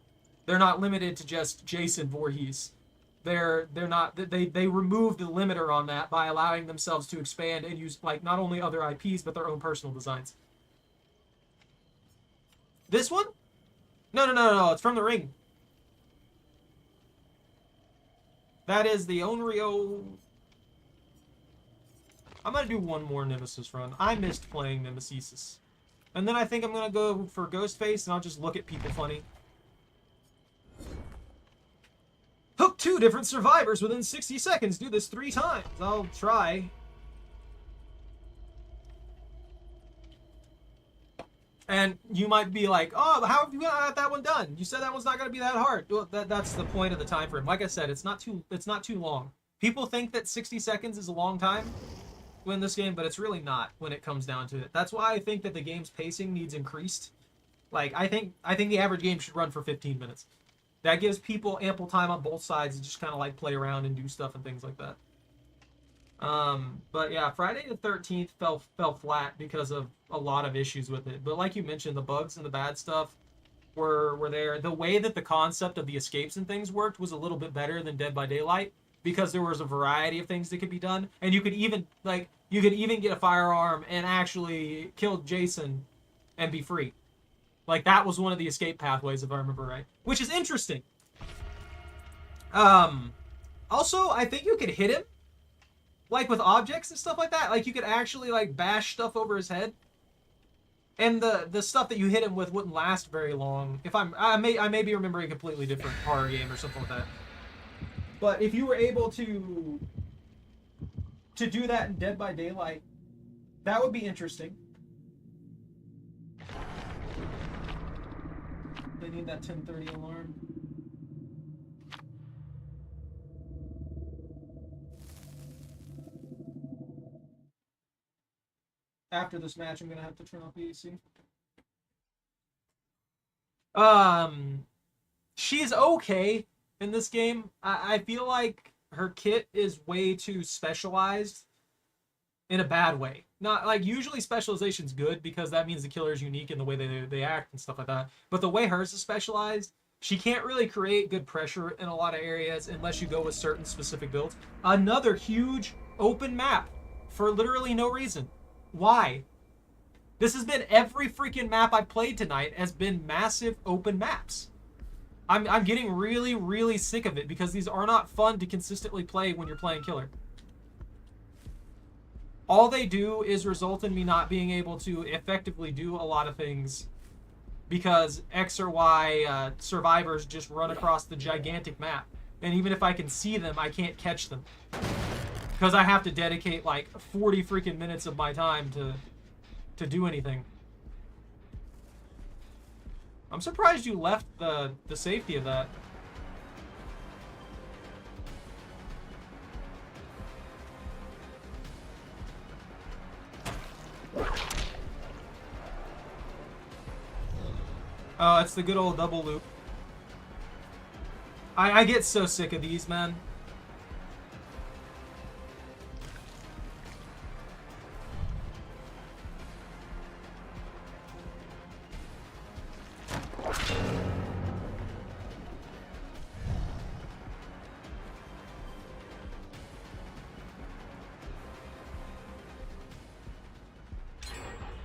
They're not limited to just Jason Voorhees. They're not they removed the limiter on that by allowing themselves to expand and use like not only other IPs but their own personal designs. This one? No. It's from The Ring. That is the Onryo. I'm gonna do one more Nemesis run. I missed playing Nemesis. And then I think I'm gonna go for Ghostface and I'll just look at people funny. Hook 2 different survivors within 60 seconds. Do this 3 times. I'll try. And you might be like, oh, how have you got that one done? You said that one's not going to be that hard. Well, that's the point of the time frame. Like I said, it's not too long. People think that 60 seconds is a long time in this game, but it's really not when it comes down to it. That's why I think that the game's pacing needs increased. Like, I think the average game should run for 15 minutes. That gives people ample time on both sides to just kind of like play around and do stuff and things like that. But yeah, Friday the 13th fell flat because of a lot of issues with it. But like you mentioned, the bugs and the bad stuff were there. The way that the concept of the escapes and things worked was a little bit better than Dead by Daylight because there was a variety of things that could be done, and you could even get a firearm and actually kill Jason and be free. Like, that was one of the escape pathways, if I remember right. Which is interesting. Also, I think you could hit him. Like, with objects and stuff like that. Like, you could actually, like, bash stuff over his head. And the stuff that you hit him with wouldn't last very long. If I may be remembering a completely different horror game or something like that. But if you were able to do that in Dead by Daylight, that would be interesting. They need that 10:30 alarm. After this match, I'm gonna have to turn off the AC. She's okay in this game. I feel like her kit is way too specialized in a bad way. Not like, usually specialization's good because that means the killer is unique in the way they act and stuff like that. But the way hers is specialized, she can't really create good pressure in a lot of areas unless you go with certain specific builds. Another huge open map for literally no reason. Why? This has been every freaking map I've played tonight has been massive open maps. I'm getting really sick of it because these are not fun to consistently play when you're playing killer. All they do is result in me not being able to effectively do a lot of things because X or Y survivors just run across the gigantic map. And even if I can see them, I can't catch them. Because I have to dedicate like 40 freaking minutes of my time to do anything. I'm surprised you left the safety of that. Oh, it's the good old double loop. I get so sick of these, man.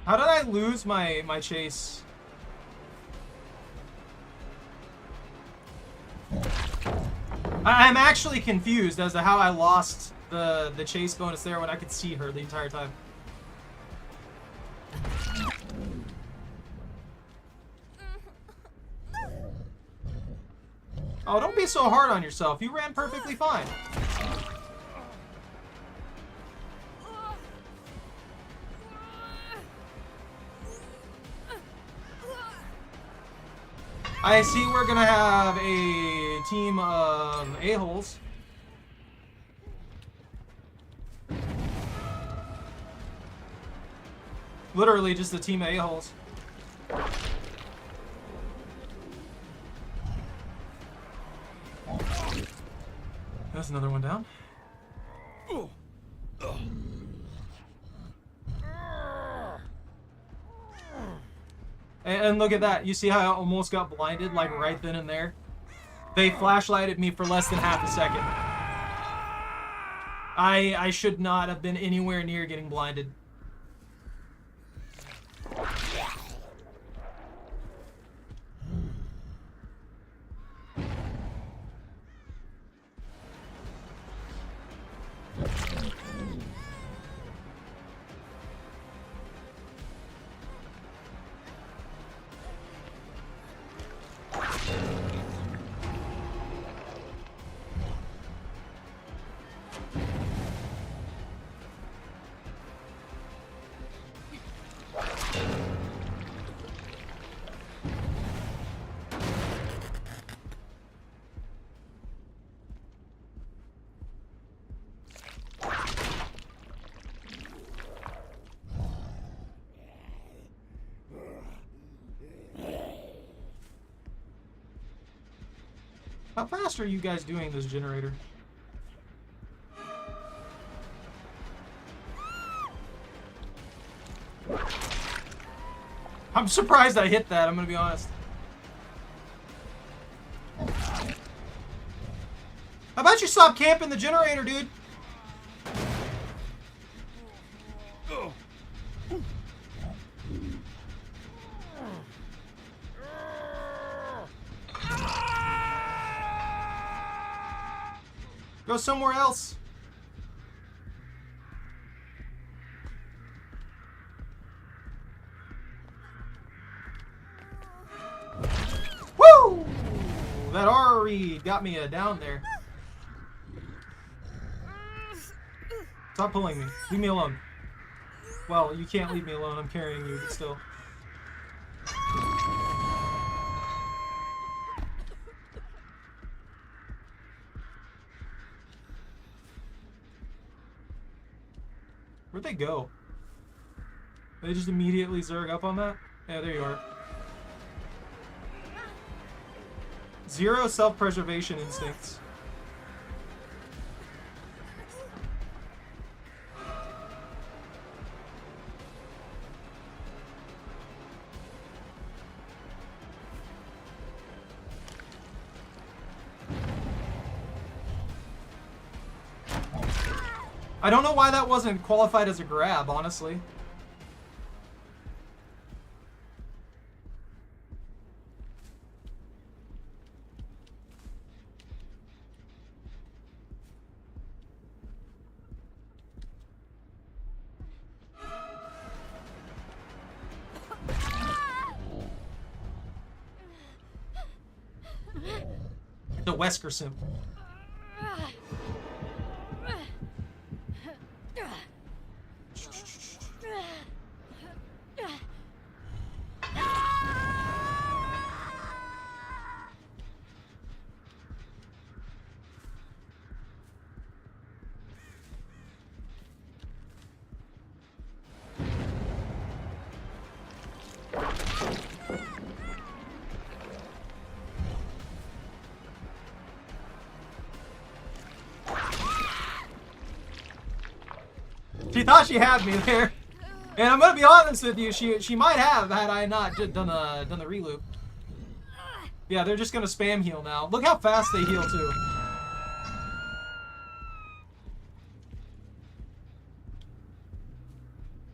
How did I lose my chase? I'm actually confused as to how I lost the chase bonus there when I could see her the entire time. Oh, don't be so hard on yourself. You ran perfectly fine. I see we're gonna have a team of a-holes. Literally just a team of a-holes. That's another one down. And look at that. You see how I almost got blinded, like right then and there? They flashlighted me for less than half a second. I should not have been anywhere near getting blinded. How fast are you guys doing this generator? I'm surprised I hit that, I'm gonna be honest. How about you stop camping the generator, dude? Go somewhere else. Woo! That already got me down there. Stop pulling me. Leave me alone. Well, you can't leave me alone. I'm carrying you, but still. Where'd they go? They just immediately zerg up on that? Yeah, there you are. Zero self-preservation instincts. I don't know why that wasn't qualified as a grab, honestly. The Wesker simp. She thought she had me there, and I'm gonna be honest with you. She might have had I not done the reloop. Yeah, they're just gonna spam heal now. Look how fast they heal too.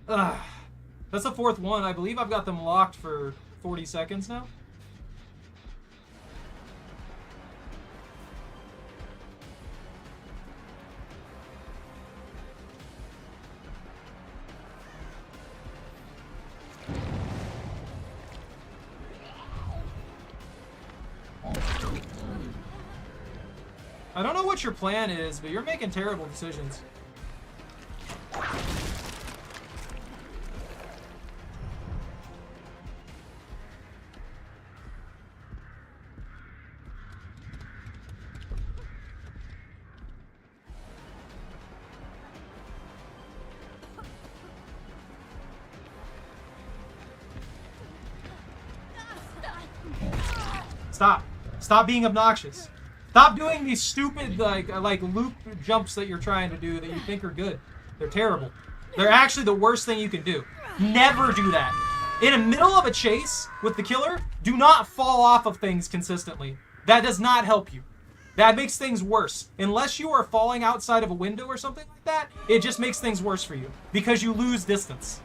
That's the fourth one. I believe I've got them locked for 40 seconds now. I don't know what your plan is, but you're making terrible decisions. Stop. Stop being obnoxious. Stop doing these stupid like loop jumps that you're trying to do that you think are good. They're terrible. They're actually the worst thing you can do. Never do that. In the middle of a chase with the killer, do not fall off of things consistently. That does not help you. That makes things worse. Unless you are falling outside of a window or something like that, it just makes things worse for you because you lose distance.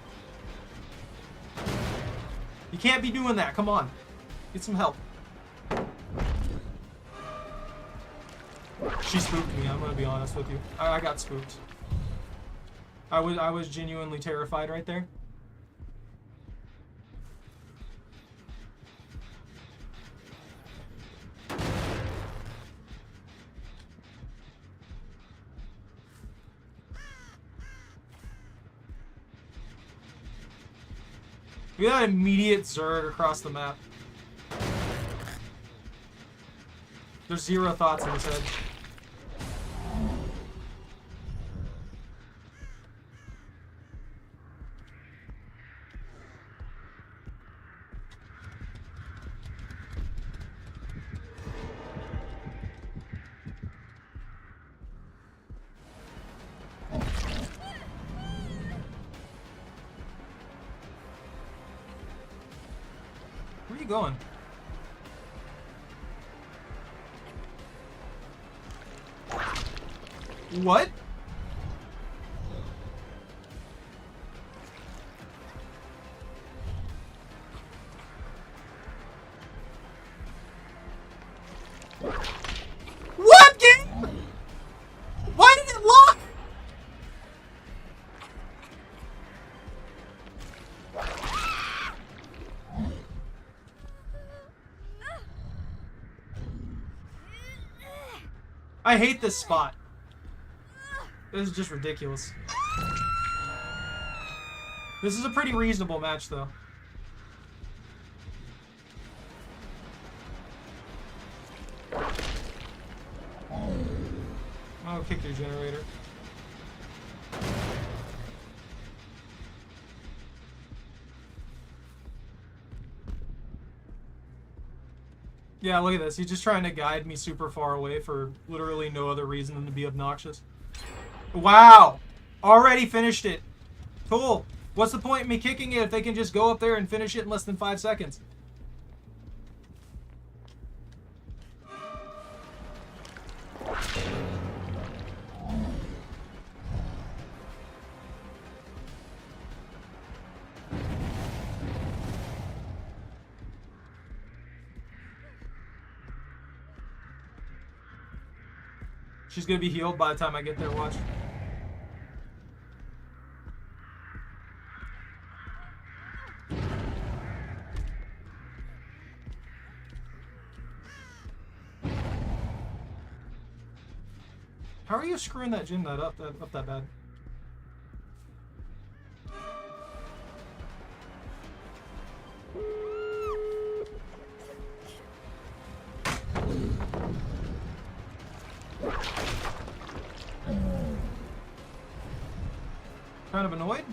You can't be doing that. Come on. Get some help. She spooked me, I'm gonna be honest with you. I got spooked. I was genuinely terrified right there. Look at that immediate zerg across the map. There's zero thoughts in his head. Where are you going? What? What game? Why did it lock? I hate this spot. This is just ridiculous. This is a pretty reasonable match, though. Oh, kick your generator. Yeah, look at this. He's just trying to guide me super far away for literally no other reason than to be obnoxious. Wow! Already finished it. Cool. What's the point in me kicking it if they can just go up there and finish it in less than 5 seconds? She's gonna be healed by the time I get there, watch. How are you screwing that gym up that bad? Kind of annoyed?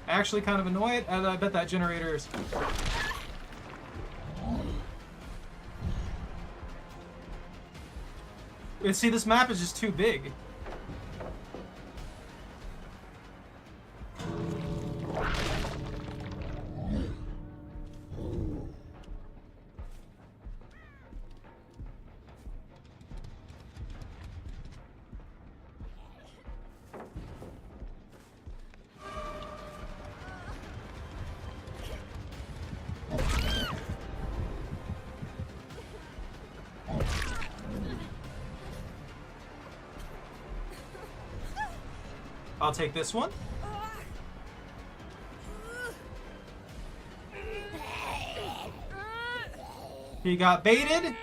Actually kind of annoyed? I bet that generator is... See, this map is just too big. I'll take this one. He got baited.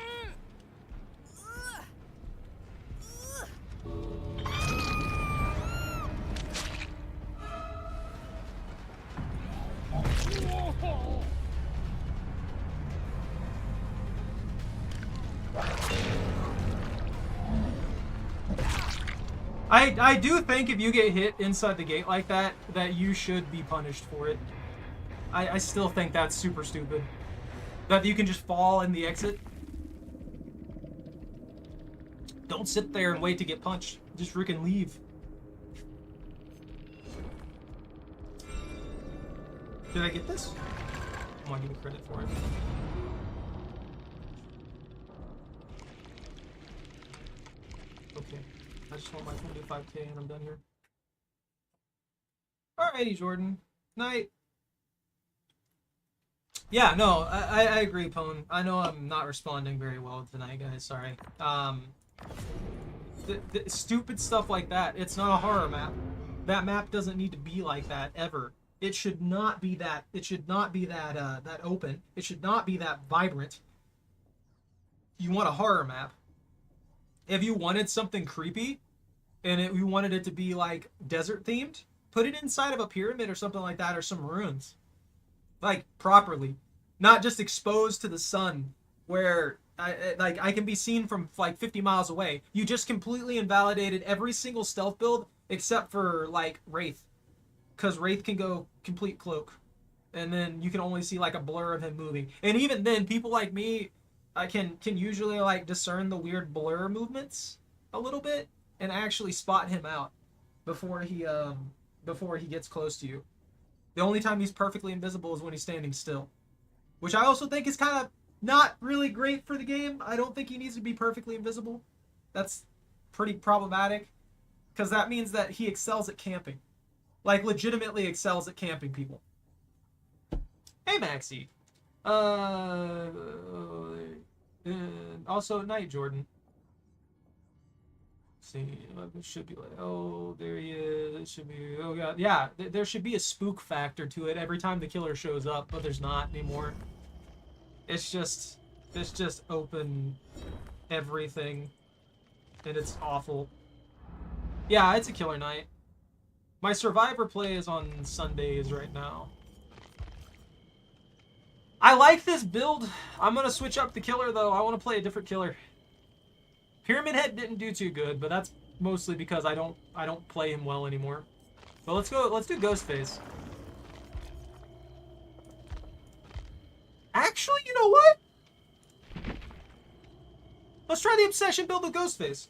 I do think if you get hit inside the gate like that, that you should be punished for it. I still think that's super stupid. That you can just fall in the exit. Don't sit there and wait to get punched. Just freaking leave. Did I get this? Come on, give me credit for it. Okay. I just want my 25k and I'm done here. Alrighty, Jordan. Night. Yeah, no, I agree, Pone. I know I'm not responding very well tonight, guys. Sorry. The stupid stuff like that. It's not a horror map. That map doesn't need to be like that ever. It should not be that. It should not be that that open. It should not be that vibrant. You want a horror map. If you wanted something creepy, and you wanted it to be like desert themed, put it inside of a pyramid or something like that, or some ruins, like properly, not just exposed to the sun, where I can be seen from like 50 miles away. You just completely invalidated every single stealth build except for like Wraith, because Wraith can go complete cloak, and then you can only see like a blur of him moving. And even then, people like me, I can usually like discern the weird blur movements a little bit and actually spot him out before he gets close to you. The only time he's perfectly invisible is when he's standing still, which I also think is kind of not really great for the game. I don't think he needs to be perfectly invisible. That's pretty problematic, because that means that he excels at camping. Like, legitimately excels at camping people. Hey, Maxie. Also, night, Jordan. See, it should be like, oh, there he is. It should be, oh god, yeah. There should be a spook factor to it every time the killer shows up, but there's not anymore. It's just open everything, and it's awful. Yeah, it's a killer night. My survivor play is on Sundays right now. I like this build. I'm gonna switch up the killer though. I want to play a different killer. Pyramid Head didn't do too good, but that's mostly because I don't play him well anymore. But let's do Ghostface. Actually, you know what? Let's try the Obsession build with Ghostface.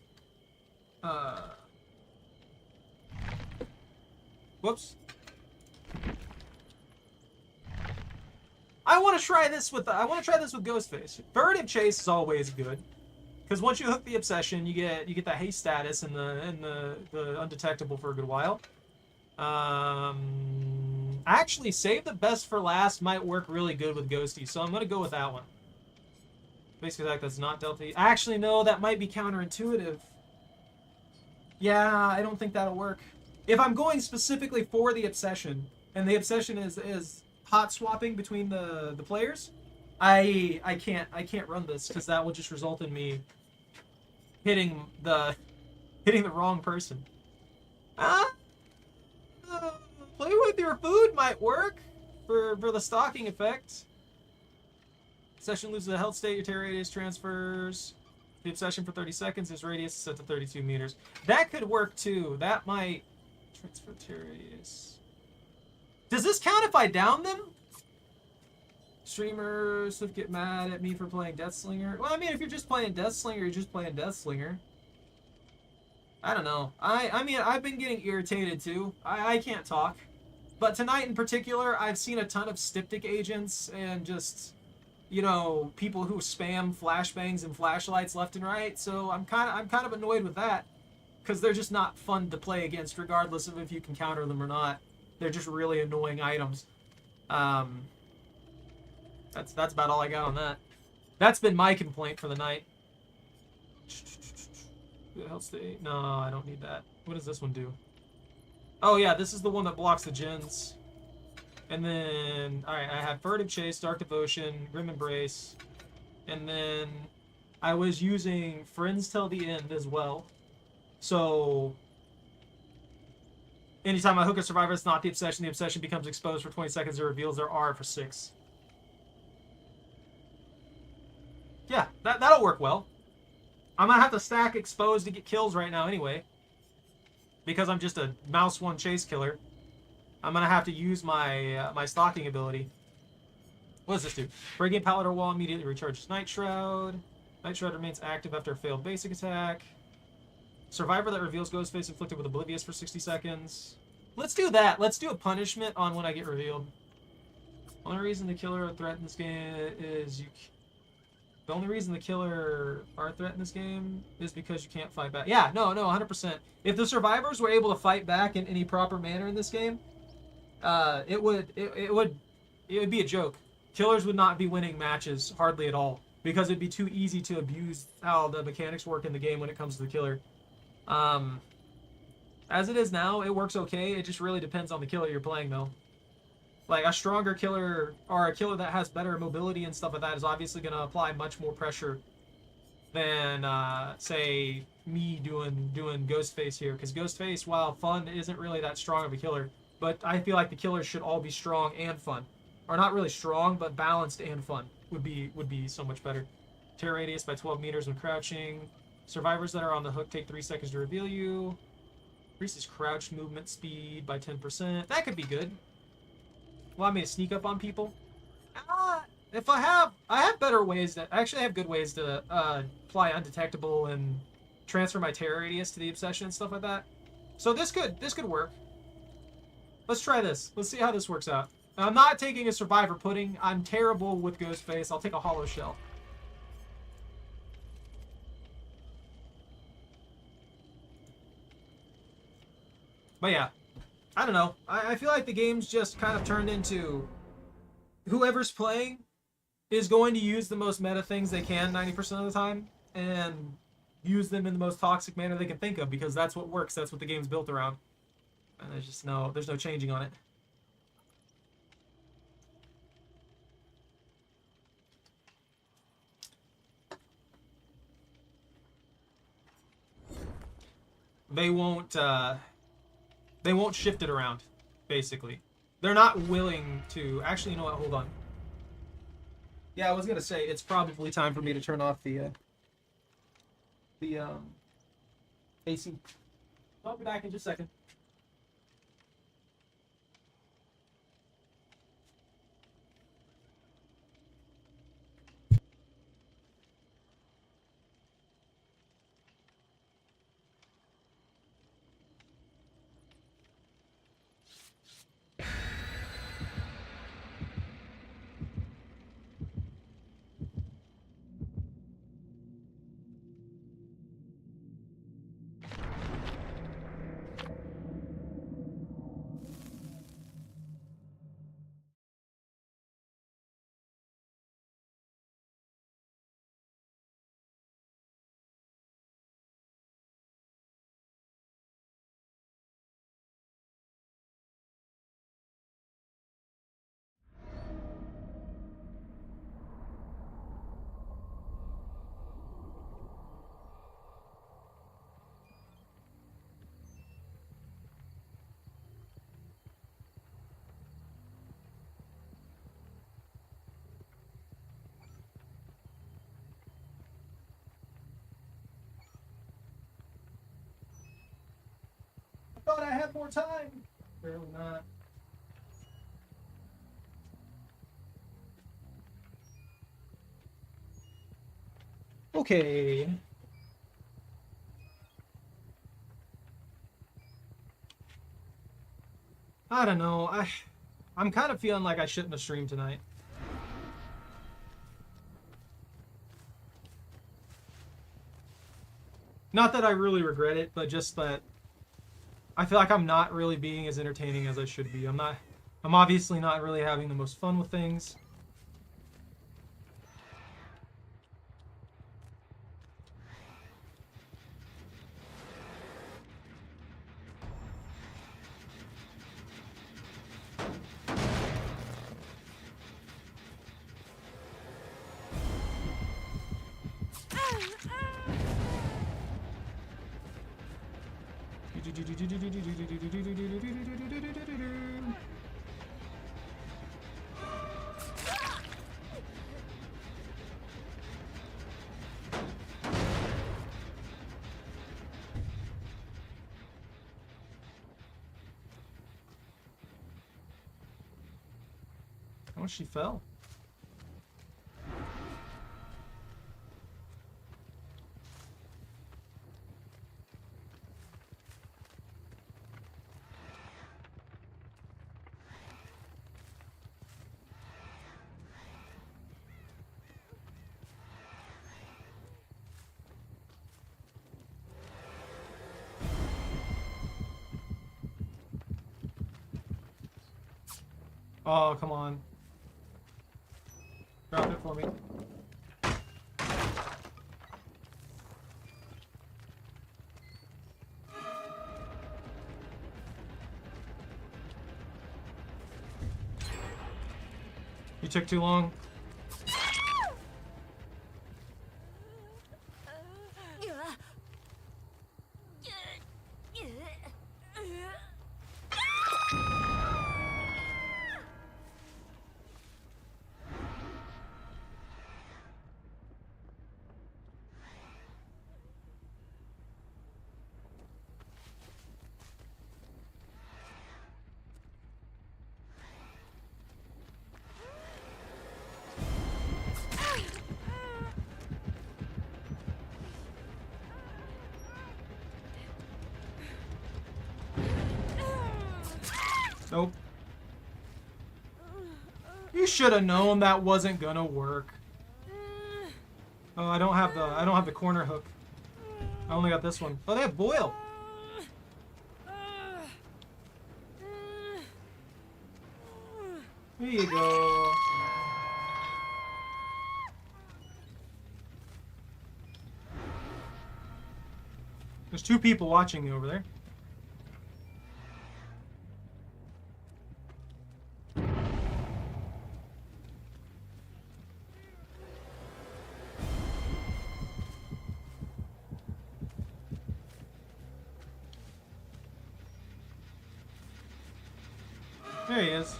Whoops. I want to try this with Ghostface. Furtive Chase is always good, because once you hook the Obsession, you get that haste status and the undetectable for a good while. Actually, Save the Best for Last might work really good with Ghosty, so I'm gonna go with that one. Basic attack that's not Delta. Actually, no, that might be counterintuitive. Yeah, I don't think that'll work. If I'm going specifically for the Obsession, and the Obsession is hot swapping between the players, I can't run this, because that will just result in me hitting the wrong person. Play with your food might work for the stalking effect. Obsession loses a health state, your terror radius transfers the Obsession for 30 seconds. His radius is set to 32 meters. That could work too. That might transfer terror radius. Does this count if I down them? Streamers would get mad at me for playing Deathslinger. Well, I mean, if you're just playing Deathslinger, you're just playing Deathslinger. I don't know. I mean, I've been getting irritated too. I can't talk. But tonight in particular, I've seen a ton of Styptic agents and just, you know, people who spam flashbangs and flashlights left and right. So I'm kind of annoyed with that, because they're just not fun to play against, regardless of if you can counter them or not. They're just really annoying items. That's about all I got on that. That's been my complaint for the night. Health state. No, I don't need that. What does this one do? Oh yeah, this is the one that blocks the gens. And then, alright, I have Furtive Chase, Dark Devotion, Grim Embrace. And then I was using Friends Till the End as well. So anytime I hook a survivor, it's not the obsession becomes exposed for 20 seconds. It reveals their R for 6. Yeah, that'll work well. I'm gonna have to stack exposed to get kills right now anyway, because I'm just a mouse one chase killer. I'm gonna have to use my my stalking ability. What does this do? Breaking pallet or wall immediately recharges Night Shroud. Night Shroud remains active after a failed basic attack. Survivor that reveals Ghostface inflicted with Oblivious for 60 seconds. Let's do that. Let's do a punishment on when I get revealed. Only reason the killer or threat in this game is you. The only reason the killer are a threat in this game is because you can't fight back. Yeah, no, 100%. If the survivors were able to fight back in any proper manner in this game, it would be a joke. Killers would not be winning matches hardly at all because it'd be too easy to abuse how the mechanics work in the game when it comes to the killer. As it is now, it works okay. It just really depends on the killer you're playing, though. Like, a stronger killer, or a killer that has better mobility and stuff like that is obviously going to apply much more pressure than, say, me doing Ghostface here. Because Ghostface, while fun, isn't really that strong of a killer. But I feel like the killers should all be strong and fun. Or not really strong, but balanced and fun would be so much better. Tear radius by 12 meters when crouching. Survivors that are on the hook take 3 seconds to reveal you. Increases crouch movement speed by 10%. That could be good. Allow me to sneak up on people. If I have better ways to actually have good ways to apply undetectable and transfer my terror radius to the obsession and stuff like that. So this could work. Let's try this. Let's see how this works out. Now, I'm not taking a survivor pudding. I'm terrible with Ghostface. I'll take a hollow shell. But yeah. I don't know. I feel like the game's just kind of turned into whoever's playing is going to use the most meta things they can 90% of the time and use them in the most toxic manner they can think of because that's what works. That's what the game's built around. And there's no changing on it. They won't shift it around, basically. They're not willing to... Actually, you know what? Hold on. Yeah, I was going to say, it's probably time for me to turn off the AC. I'll be back in just a second. Thought I had more time. Apparently not. Okay. I don't know. I'm kind of feeling like I shouldn't have streamed tonight. Not that I really regret it, but just that I feel like I'm not really being as entertaining as I should be. I'm obviously not really having the most fun with things. Oh, she fell. Oh, come on. Drop it for me. You took too long. Nope. You should have known that wasn't gonna work. Oh, I don't have the corner hook. I only got this one. Oh, they have boil. Here you go. There's 2 people watching me over there. There he is.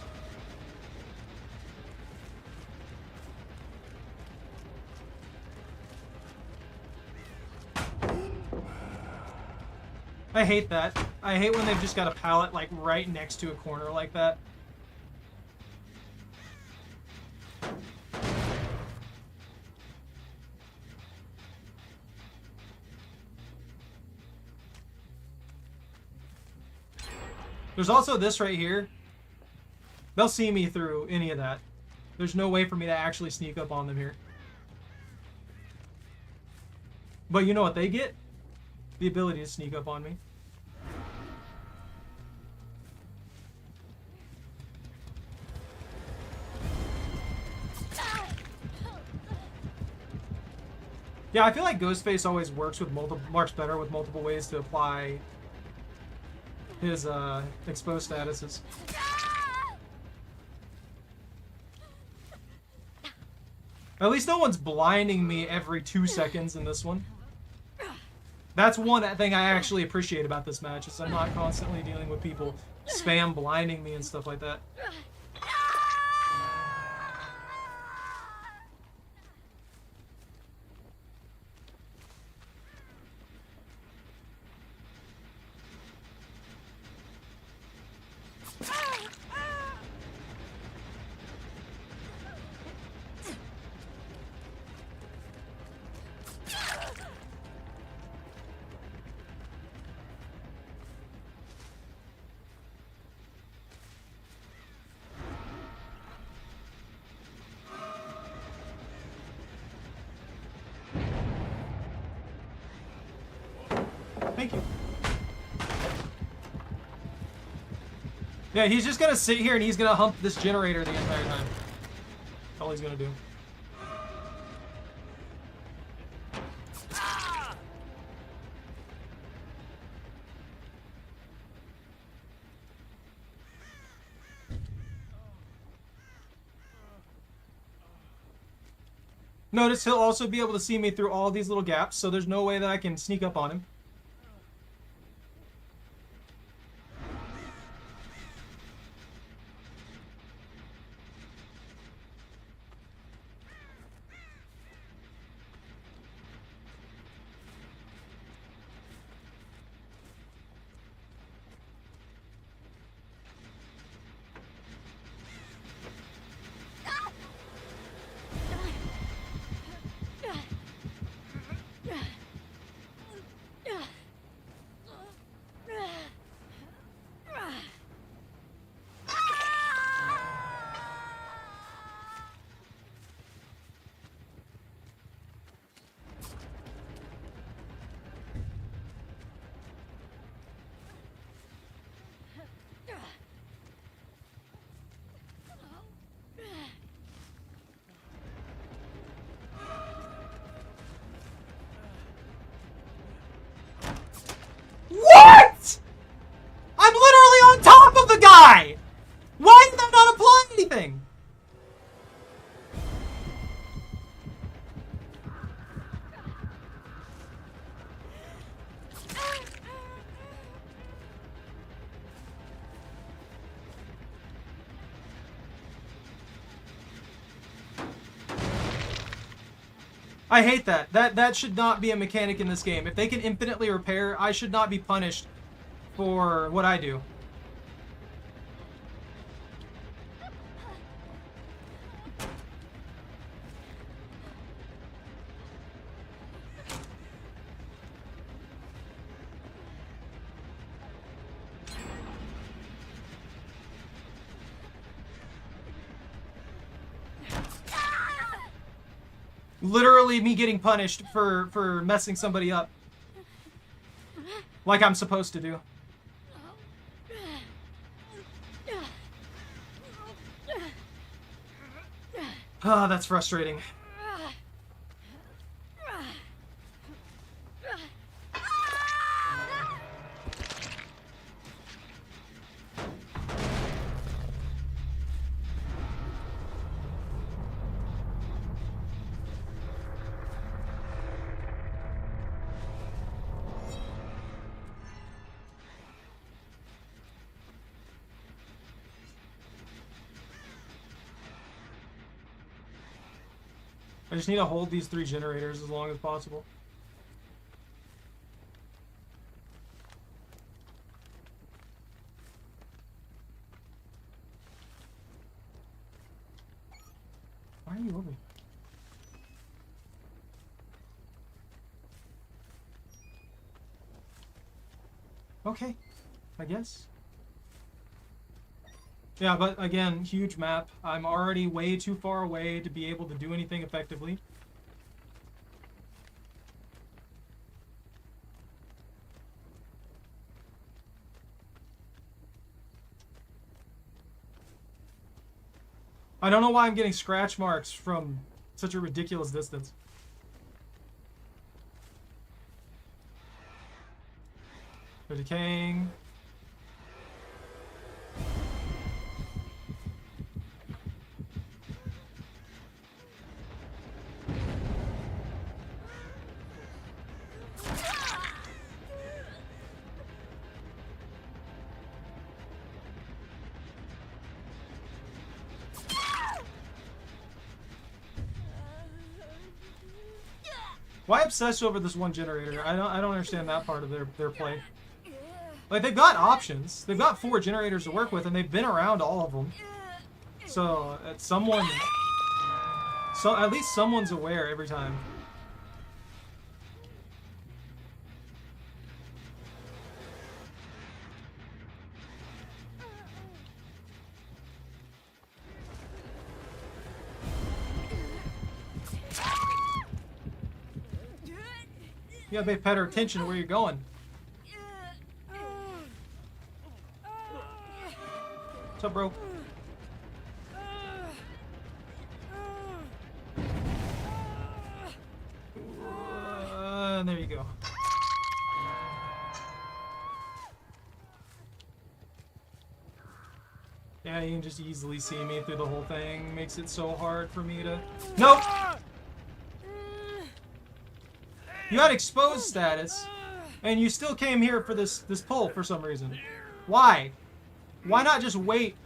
I hate that. I hate when they've just got a pallet like right next to a corner like that. There's also this right here. They'll see me through any of that. There's no way for me to actually sneak up on them here. But you know what they get? The ability to sneak up on me. Yeah, I feel like Ghostface always works better with multiple ways to apply his exposed statuses. At least no one's blinding me every 2 seconds in this one. That's one thing I actually appreciate about this match, is I'm not constantly dealing with people spam blinding me and stuff like that. Thank you. Yeah, he's just gonna sit here and he's gonna hump this generator the entire time. That's all he's gonna do. Notice he'll also be able to see me through all these little gaps, so there's no way that I can sneak up on him. I hate that. That should not be a mechanic in this game. If they can infinitely repair, I should not be punished for what I do. Literally me getting punished for messing somebody up. Like I'm supposed to do. Ah, that's frustrating. I just need to hold these 3 generators as long as possible. Why are you over here? Okay, I guess. Yeah, but again, huge map. I'm already way too far away to be able to do anything effectively. I don't know why I'm getting scratch marks from such a ridiculous distance. They're decaying. Why obsess over this one generator? I don't understand that part of their play. Like, they've got options. They've got 4 generators to work with, and they've been around all of them. So at least someone's aware every time. You gotta pay better attention to where you're going. What's up, bro? There you go. Yeah, you can just easily see me through the whole thing. Makes it so hard for me to... Nope! You had exposed status, and you still came here for this pull for some reason. Why? Why not just wait?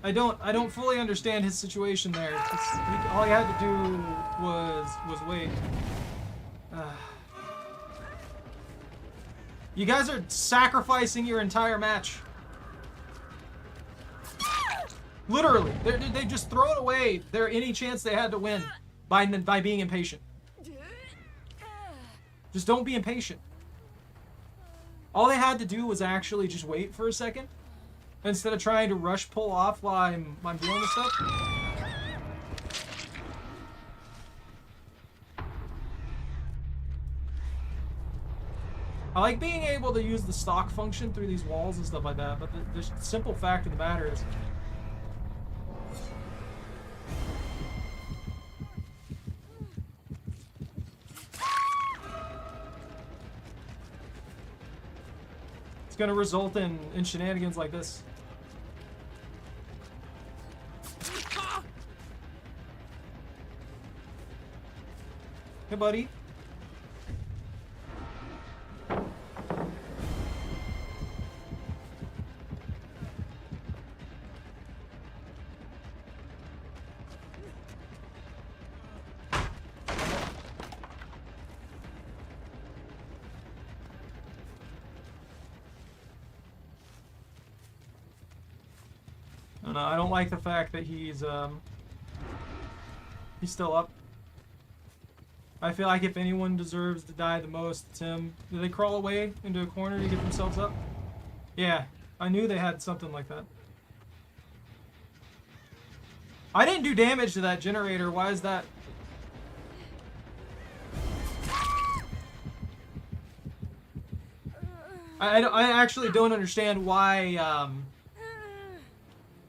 I don't fully understand his situation there. All he had to do was wait. You guys are sacrificing your entire match. Literally, they just thrown away any chance they had to win by being impatient. Just don't be impatient. All they had to do was actually just wait for a second, instead of trying to rush pull off while I'm doing this stuff. I like being able to use the stock function through these walls and stuff like that, but the simple fact of the matter is, it's going to result in shenanigans like this. Hey, buddy. And I don't like the fact that he's still up. I feel like if anyone deserves to die the most, it's him. Do they crawl away into a corner to get themselves up? Yeah, I knew they had something like that. I didn't do damage to that generator. Why is that? I actually don't understand why,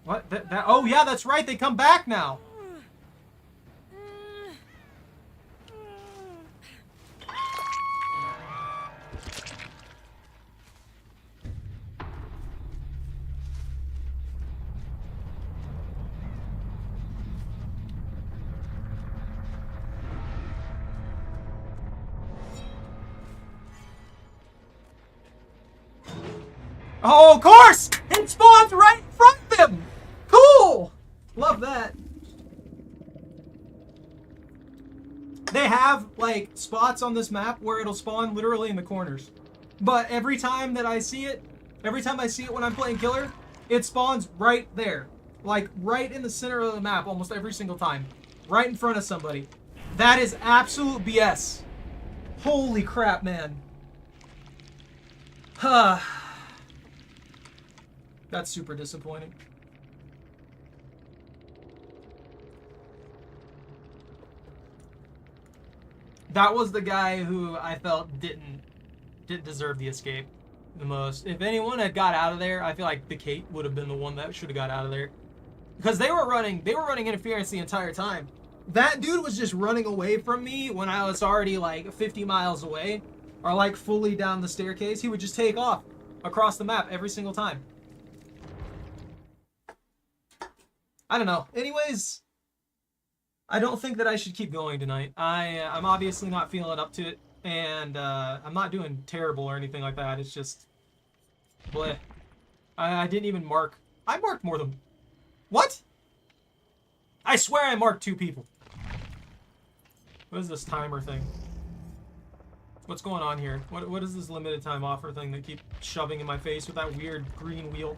what? Oh, yeah, that's right. They come back now. Oh, of course! It spawns right in front of them! Cool! Love that. They have, like, spots on this map where it'll spawn literally in the corners. But every time that I see it, when I'm playing killer, it spawns right there. Like, right in the center of the map almost every single time. Right in front of somebody. That is absolute BS. Holy crap, man. Huh. That's super disappointing. That was the guy who I felt didn't deserve the escape the most. If anyone had got out of there, I feel like the Kate would have been the one that should have got out of there. Because they were running interference the entire time. That dude was just running away from me when I was already like 50 miles away, or like fully down the staircase. He would just take off across the map every single time. I don't know. Anyways, I don't think that I should keep going tonight. I'm obviously not feeling up to it, and I'm not doing terrible or anything like that. It's just, bleh. I didn't even mark. I marked more than... What? I swear I marked 2 people. What is this timer thing? What's going on here? What is this limited time offer thing they keep shoving in my face with that weird green wheel?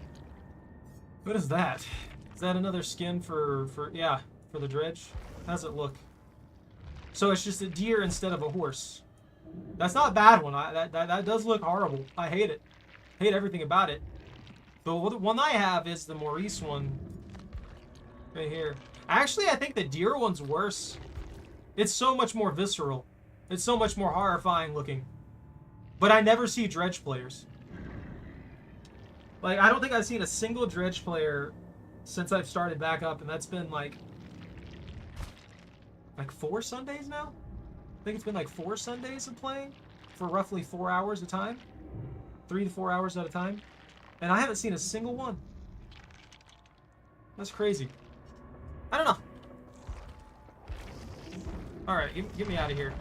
What is that? Is that another skin for the dredge? How does it look? So it's just a deer instead of a horse. That's not a bad one. That does look horrible. I hate it. Hate everything about it. The one I have is the Maurice one. Right here. Actually, I think the deer one's worse. It's so much more visceral. It's so much more horrifying looking. But I never see dredge players. Like, I don't think I've seen a single dredge player since I've started back up, and that's been like 4 Sundays now? I think it's been like 4 Sundays of playing for roughly 4 hours a time. 3 to 4 hours at a time. And I haven't seen a single one. That's crazy. I don't know. Alright, get me out of here.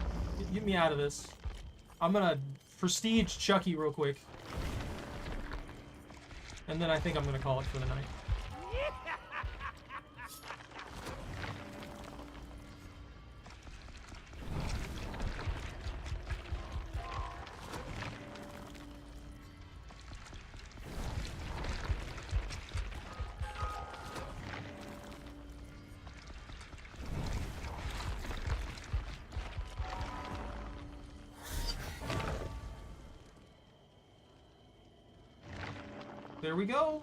Get me out of this. I'm gonna prestige Chucky real quick. And then I think I'm gonna call it for the night. There we go.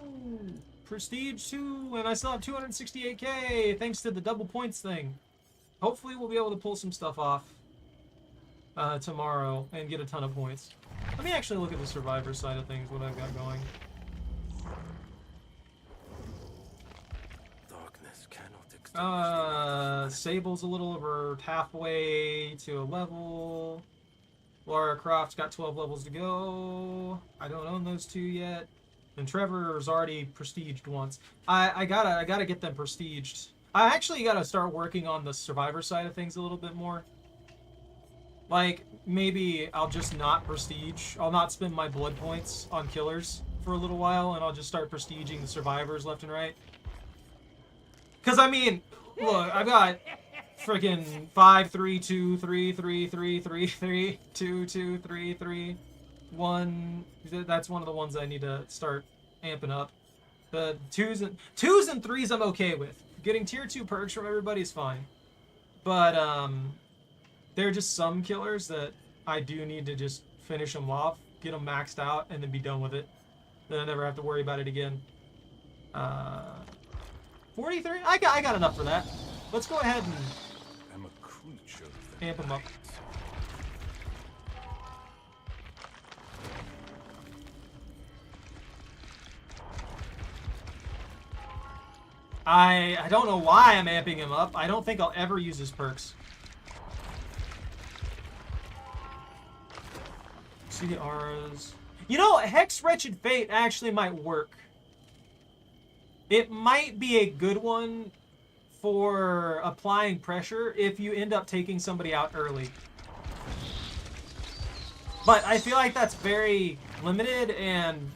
Prestige 2, and I still have 268k thanks to the double points thing. Hopefully we'll be able to pull some stuff off tomorrow and get a ton of points. Let me actually look at the survivor side of things, what I've got going. Darkness cannot extinguish. Sable's a little over halfway to a level. Lara Croft's got 12 levels to go. I don't own those 2 yet. And Trevor's already prestiged once. I gotta get them prestiged. I actually gotta start working on the survivor side of things a little bit more. Like, maybe I'll just not prestige. I'll not spend my blood points on killers for a little while, and I'll just start prestiging the survivors left and right. Because, I mean, look, I've got freaking 5, 3, 2, 3, 3, 3, 3, 3, 2, 2, 3, 3, 1. That's one of the ones I need to start amping up. The twos and threes I'm okay with. Getting tier 2 perks from everybody is fine. But there are just some killers that I do need to just finish them off, get them maxed out, and then be done with it. Then I never have to worry about it again. 43? I got enough for that. Let's go ahead and I'm a creature of the amp them up. night. I don't know why I'm amping him up. I don't think I'll ever use his perks. See the auras. You know, Hex Wretched Fate actually might work. It might be a good one for applying pressure if you end up taking somebody out early. But I feel like that's very limited, and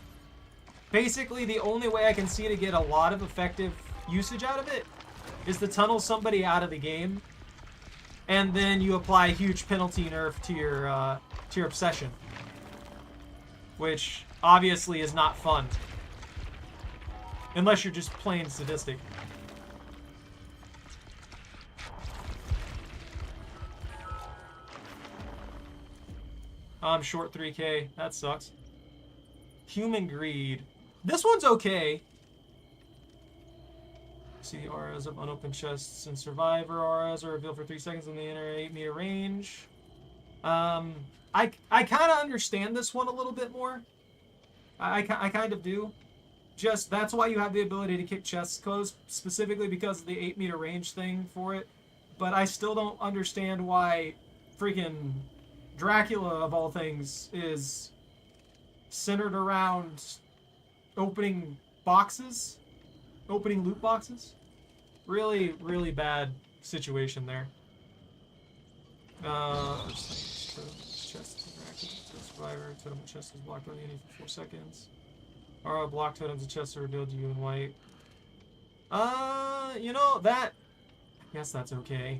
basically the only way I can see to get a lot of effective usage out of it is to tunnel somebody out of the game, and then you apply a huge penalty nerf to your obsession, which obviously is not fun unless you're just playing sadistic. I'm short 3k. That sucks. Human Greed. This one's okay. See the auras of unopened chests and survivor auras are revealed for 3 seconds in the inner 8-meter range. I kind of understand this one a little bit more. I kind of do. Just that's why you have the ability to kick chests closed, specifically because of the 8-meter range thing for it. But I still don't understand why freaking Dracula, of all things, is centered around opening boxes, opening loot boxes. Really, really bad situation there. Chest is interactive. Survivor totem chest is blocked by the enemy for 4 seconds. Aura block totems and chests are revealed to you in white. You know that. I guess that's okay.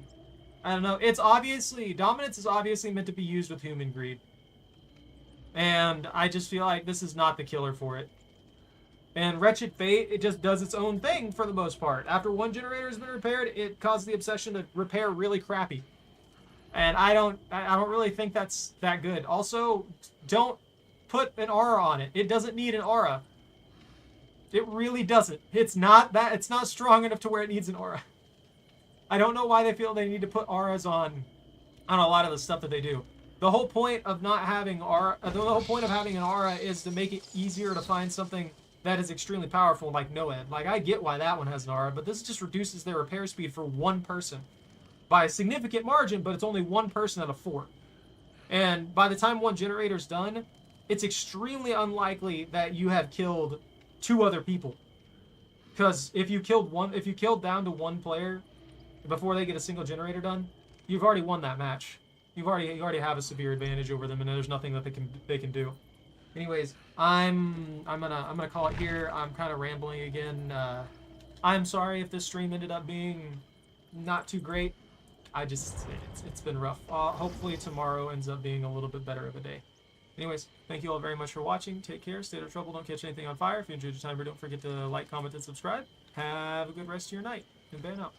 I don't know. It's obviously dominance is obviously meant to be used with human greed, and I just feel like this is not the killer for it. And Wretched Fate, it just does its own thing for the most part. After one generator has been repaired, it causes the obsession to repair really crappy. And I don't really think that's that good. Also, don't put an aura on it. It doesn't need an aura. It really doesn't. It's not strong enough to where it needs an aura. I don't know why they feel they need to put auras on a lot of the stuff that they do. The whole point of not having aura, the whole point of having an aura is to make it easier to find something that is extremely powerful, like Noed. Like, I get why that one has an aura, but this just reduces their repair speed for one person by a significant margin, but it's only one person out of 4. And by the time one generator's done, it's extremely unlikely that you have killed 2 other people. Because if you killed down to 1 player before they get a single generator done, you've already won that match. You already have a severe advantage over them, and there's nothing that they can do. Anyways, I'm gonna call it here. I'm kind of rambling again. I'm sorry if this stream ended up being not too great. It's been rough. Hopefully tomorrow ends up being a little bit better of a day. Anyways, thank you all very much for watching. Take care. Stay out of trouble. Don't catch anything on fire. If you enjoyed your time, don't forget to like, comment, and subscribe. Have a good rest of your night. And ban out.